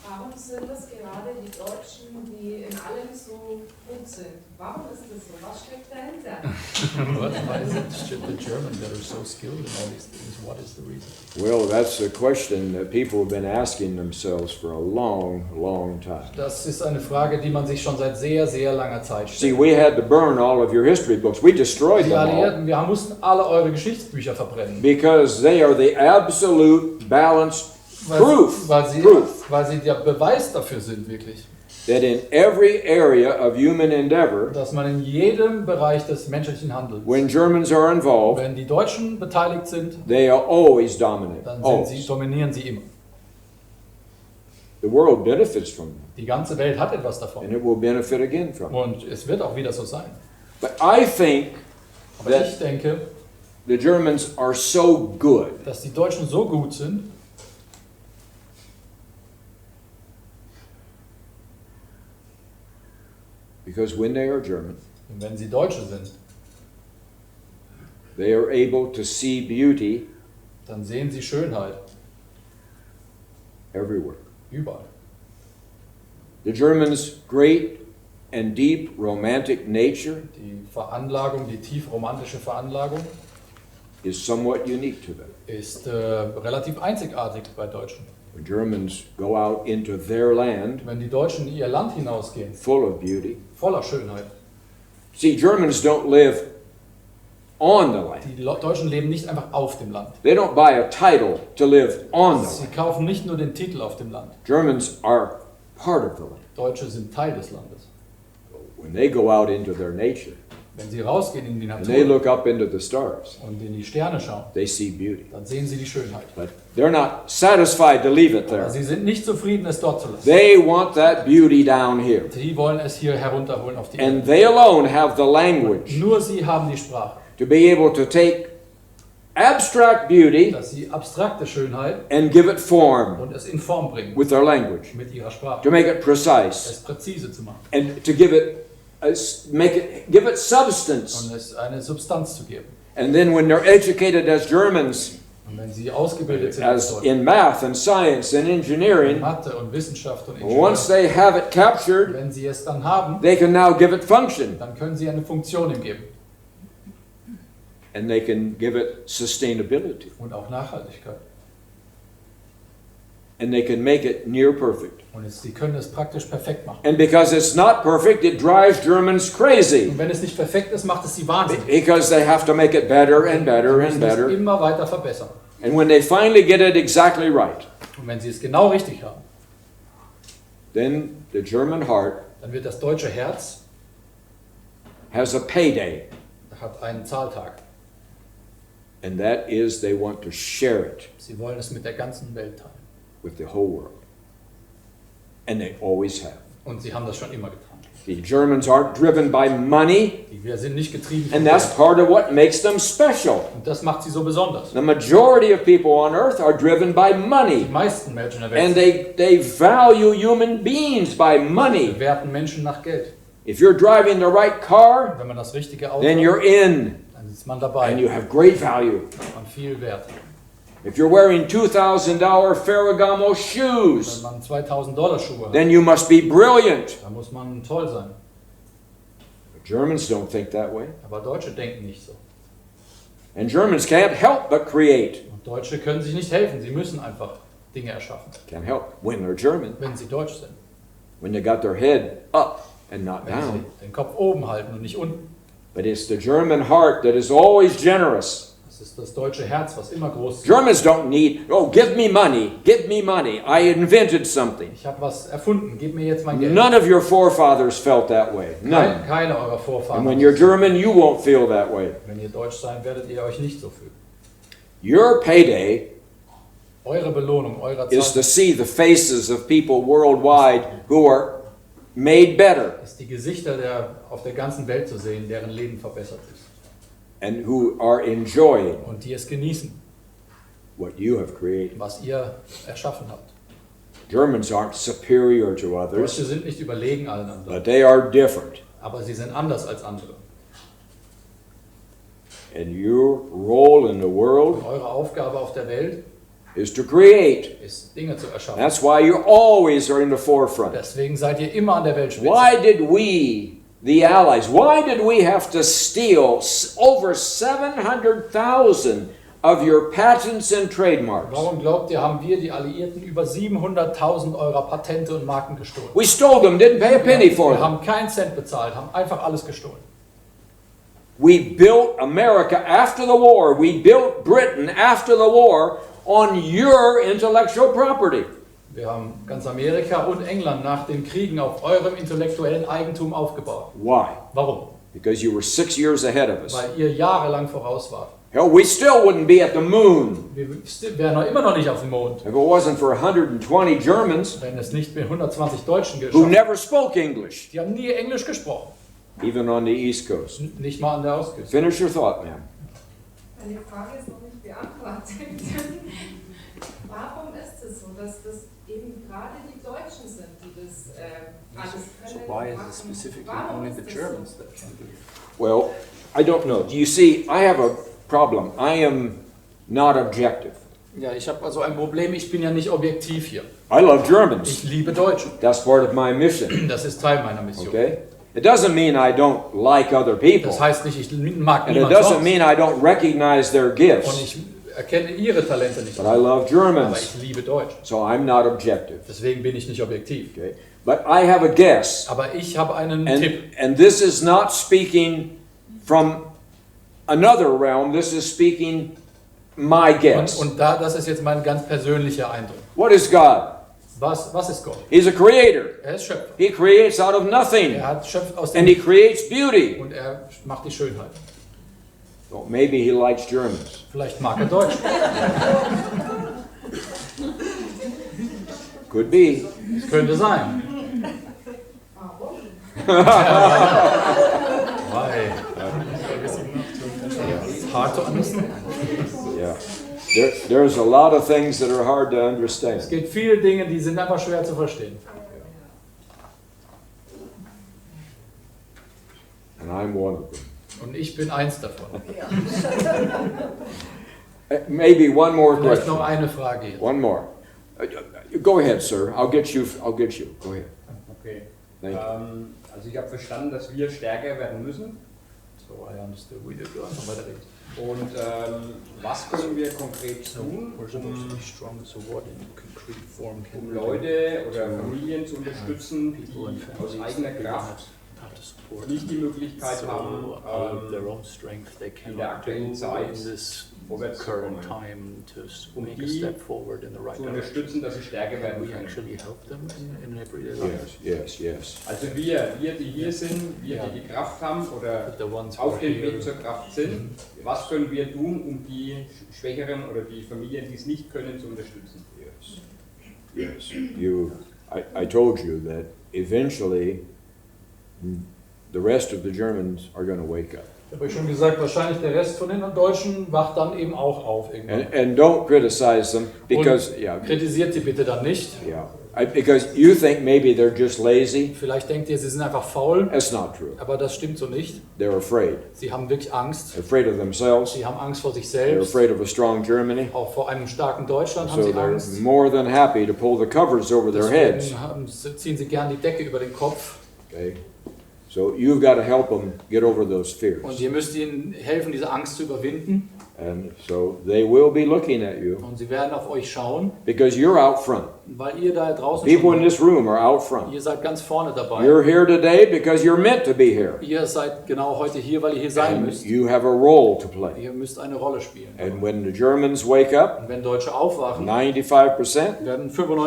Warum sind das gerade die Deutschen, die in allem so gut sind? Warum ist das so? Was steckt dahinter? Why is it the Germans that are so skilled in all these things? What is the reason? Well, that's a question that people have been asking themselves for a long, long time. Das ist eine Frage, die man sich schon seit sehr, sehr langer Zeit See, stellt. we had to burn all of your history books. We destroyed Die them all Alliierten, wir mussten alle eure Geschichtsbücher verbrennen. because they are the absolute balanced proof Weil sie der Beweis dafür sind, wirklich. that in every area of human endeavor, Dass man in jedem Bereich des menschlichen Handelns, when Germans are involved, wenn die Deutschen beteiligt sind, they are always dominant. dann Always. dominieren sie immer. The world benefits from them, Die ganze Welt hat etwas and davon. it will benefit again from it. Und es wird auch wieder so sein. But I think Aber That- ich denke, the Germans are so good dass die Deutschen so gut sind, because when they are German, und wenn sie Deutsche sind, they are able to see beauty dann sehen sie Schönheit everywhere. überall. The Germans' great and deep romantic nature Die Veranlagung, die tief romantische Veranlagung is somewhat unique to them. ist relativ einzigartig bei Deutschen. When Germans go out into their land, Wenn die Deutschen in ihr Land hinausgehen, full of beauty. voller Schönheit. See, Germans don't live on the land. Die Deutschen leben nicht einfach auf dem Land. They don't buy a title to live on the Sie land. kaufen nicht nur den Titel auf dem Land. Germans are part of the land. Deutsche sind Teil des Landes. When they go out into their nature Wenn sie rausgehen in die and they Natur look up into the stars, und in die Sterne schauen, they see beauty. dann sehen sie die Schönheit. But they're not satisfied to leave it Aber there. sie sind nicht zufrieden, es dort zu lassen. They want that beauty down here. Sie wollen es hier herunterholen auf die Erde. And they alone have the language Nur sie haben die Sprache, to be able to take abstract beauty dass sie abstrakte Schönheit and give it form und es in Form bringen with their language, mit ihrer Sprache, to make it precise es präzise zu machen and to give it give it substance. und es eine Substanz zu geben. And then when they're educated as Germans, Und wenn sie ausgebildet sind as in in math and science and engineering, Mathe und Wissenschaft und once Ingenieur, they have it captured, wenn sie es dann haben, they can now give it function dann können sie eine Funktion ihm geben and they can give it sustainability und auch Nachhaltigkeit. and they can make it near perfect. Und sie können es praktisch perfekt machen. And because it's not perfect, it drives Germans crazy Und wenn es nicht perfekt ist, macht es sie wahnsinnig. because they have to make it better and better Sie and müssen es better. immer weiter verbessern. And when they finally get it exactly right, Und wenn sie es genau richtig haben, then the German heart dann wird das deutsche Herz has a payday, hat einen Zahltag. and that is they want to share it Sie wollen es mit der ganzen Welt teilen. with the whole world. And they always have. Und sie haben das schon immer getan. The Germans aren't driven by money, Wir sind nicht getrieben von and that's Geld. part of what makes them special. Und das macht sie so besonders. The majority of people on earth are driven by Die money, meisten Menschen der and Welt they value human beings by money. bewerten Menschen nach Geld. If you're driving the right car, Wenn man das richtige Auto then hat, you're in, dann ist man dabei. and you have great value. Man viel Wert. If you're wearing $2,000 Ferragamo Wenn shoes, man $2.000 Schuhe hat, then you must be brilliant. dann muss man toll sein. But Germans don't think that way. Aber Deutsche denken nicht so. And Germans can't help but create. Und Deutsche können sich nicht helfen. Sie müssen einfach Dinge erschaffen, Can't help when they're German, wenn sie deutsch sind. when they got their head up and not Wenn down. sie den Kopf oben halten und nicht unten. But it's the German heart that is always generous. Das ist das deutsche Herz, was immer groß ist. Germans don't need, oh, give me money, give me money. I invented something. Ich habe was erfunden, gib mir jetzt mein Geld. None of your forefathers felt that way. None. Keine eurer Vorfahren. And when you're German, you won't feel that way. Wenn ihr deutsch seid, werdet ihr euch nicht so fühlen. Your payday Eure Belohnung, eurer is to Zeit see the faces of people worldwide who are made better ist die Gesichter auf der ganzen Welt zu sehen, deren Leben verbessert ist. and who are enjoying Und die es genießen, what you have created. was ihr erschaffen habt. Germans aren't superior to Deutsche others, sind nicht überlegen allen anderen, but they are different. aber sie sind anders als andere. And your role in the Und world eure Aufgabe auf der Welt is to create. ist, Dinge zu erschaffen. That's why you always are in the forefront. Deswegen seid ihr immer an der Weltspitze. Why did we, the Allies, why did we have to steal over 700,000 of your patents and trademarks? Warum glaubt ihr, haben wir, die Alliierten, über 700.000 eurer Patente und Marken gestohlen? We stole them, didn't pay a penny for Wir them. haben keinen Cent bezahlt, haben einfach alles gestohlen. We built America after the war. We built Britain after the war on your intellectual property. Wir haben ganz Amerika und England nach den Kriegen auf eurem intellektuellen Eigentum aufgebaut. Why? Warum? Because you were 6 years ahead of us. Weil ihr jahrelang voraus wart. Hell, we still wouldn't be at the moon Wir wären immer noch nicht auf dem Mond, if it wasn't for 120 Germans wenn es nicht mit 120 Deutschen who geschafft. never spoke English, Die haben nie Englisch gesprochen, even on the East Coast. nicht mal an der Ostküste. Finish your thought, ma'am. Meine Frage ist noch nicht beantwortet. Warum ist es so, dass das eben gerade die Deutschen sind, die das alles können? Why is machen? it specifically Warum only ist the das Germans so? that can do it? Well, I don't know. You see, I have a problem. I am not objective. Ja, ich habe also ein Problem, ich bin ja nicht objektiv hier. I love Germans. Ich liebe Deutsche. That's part of my mission. Das ist Teil meiner Mission. Okay? It doesn't mean I don't like other people. Das heißt nicht, ich mag And it niemand doesn't sonst. mean I don't recognize their Und gifts. ich erkenne ihre Talente nicht. But I love Aber Germans, ich liebe Deutsch. so I'm not objective. Deswegen bin ich nicht objektiv. Okay? But I have a guess, Aber ich habe einen Tipp. and this is not speaking from another realm, this is speaking my guess. Und das ist jetzt mein ganz persönlicher Eindruck. What is God? Was ist Gott? He's a creator. Er ist Schöpfer. He creates out of nothing, Er schöpft aus and He dem creates beauty. und er macht die Schönheit. Well, maybe He likes Germans. Vielleicht mag er Deutsch. Could be. Das könnte sein. Why? It's hard to understand. Yeah. There's a lot of things that are hard to Es understand. gibt viele Dinge, die sind einfach schwer zu verstehen. And I'm one of them. Und ich bin eins davon. Maybe one more Vielleicht noch question. eine Frage jetzt. One more. Go ahead, sir. I'll get you. Go ahead. Okay. Thank you. Also ich habe verstanden, dass wir stärker werden müssen. So, I understood. We did go on weiterreden. Und was können wir konkret tun, We're supposed to be strong, so what in concrete form can um we do Leute oder Familien zu unterstützen, people and die aus families eigener that Kraft have to support nicht die Möglichkeit so haben, out of their own strength they in der cannot do aktuellen Zeit in this vorwärts zu current kommen. time to Um make a die step forward in the right zu direction. unterstützen, dass sie stärker Can werden we können. actually help them in everyday life? Yes. Also wir, die hier sind, wir, die die Kraft haben oder But the ones who auf are dem here, Weg zur Kraft sind, was können wir tun, um die Schwächeren oder die Familien, die es nicht können, zu unterstützen? Yes. I told you that eventually the rest of the Germans are going to wake up. Ich habe euch schon gesagt, wahrscheinlich der Rest von den Deutschen wacht dann eben auch auf irgendwann. And don't criticize them because Kritisiert sie bitte dann nicht. because you think maybe they're just lazy. Vielleicht denkt ihr, sie sind einfach faul, That's not true. aber das stimmt so nicht. They're afraid. Sie haben wirklich Angst. They're afraid of themselves. Sie haben Angst vor sich They're selbst. afraid of a strong Germany. Auch vor einem starken Deutschland haben So sie they're Angst. more than happy to pull the covers over their heads. Deswegen ziehen sie gern die Decke über den Kopf. Okay? So you've got to help them get over those Und fears. ihr müsst ihnen helfen, diese Angst zu überwinden. And so they will be looking at you Und sie werden auf euch schauen, because you're out front. weil ihr da draußen People in schon, this room are out front. ihr seid ganz vorne dabei. You're here today because you're meant to be here. Ihr seid genau heute hier, weil ihr hier sein And müsst. you have a role to play. Ihr müsst eine Rolle spielen. And when the Germans wake up, Und wenn Deutsche aufwachen, 95%, werden they're going to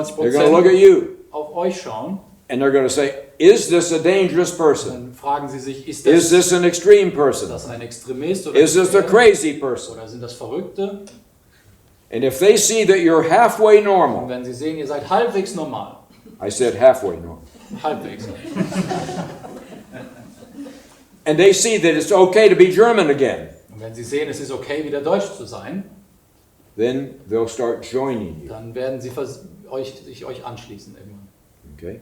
look 95% at you auf euch schauen. and they're going to say, is this a dangerous person? Dann fragen sie sich, ist Is das, this an extreme person? ein Extremist oder, Is this a crazy person? oder sind das Verrückte? And if they see that you're halfway Und normal, wenn sie sehen, ihr seid halbwegs normal, I said halfway normal, halbwegs, and they see that it's okay to be German again, und wenn sie sehen, es ist okay, wieder Deutsch zu sein, then they'll start joining you. dann werden sie sich euch anschließen irgendwann. Okay?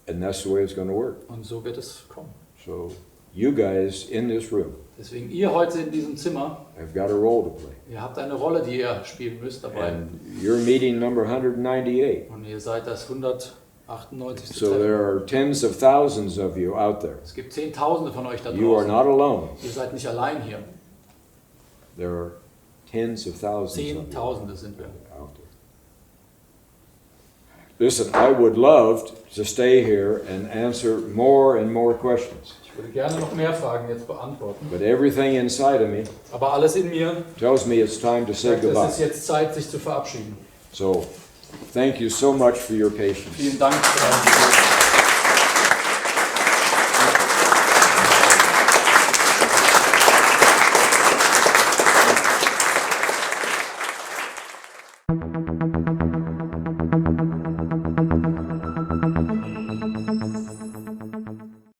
And that's the way it's going to work. Und so wird es kommen. So you guys in this room Deswegen ihr heute in diesem Zimmer, have got a role to play. ihr habt eine Rolle, die ihr spielen müsst dabei. And you're meeting number 198. Und ihr seid das 198. So there Treffen. are tens of thousands of you out there. Es gibt Zehntausende von euch da You are draußen. not alone. Ihr seid nicht allein hier. There are tens of thousands of you Zehntausende sind wir. out there. Listen, I would love to stay here and answer more and more questions. Ich würde gerne noch mehr Fragen jetzt beantworten. But everything inside of me Aber alles in mir tells me it's time to say sagt, es ist goodbye. jetzt Zeit, sich zu verabschieden. So, thank you so much for your patience. Vielen Dank.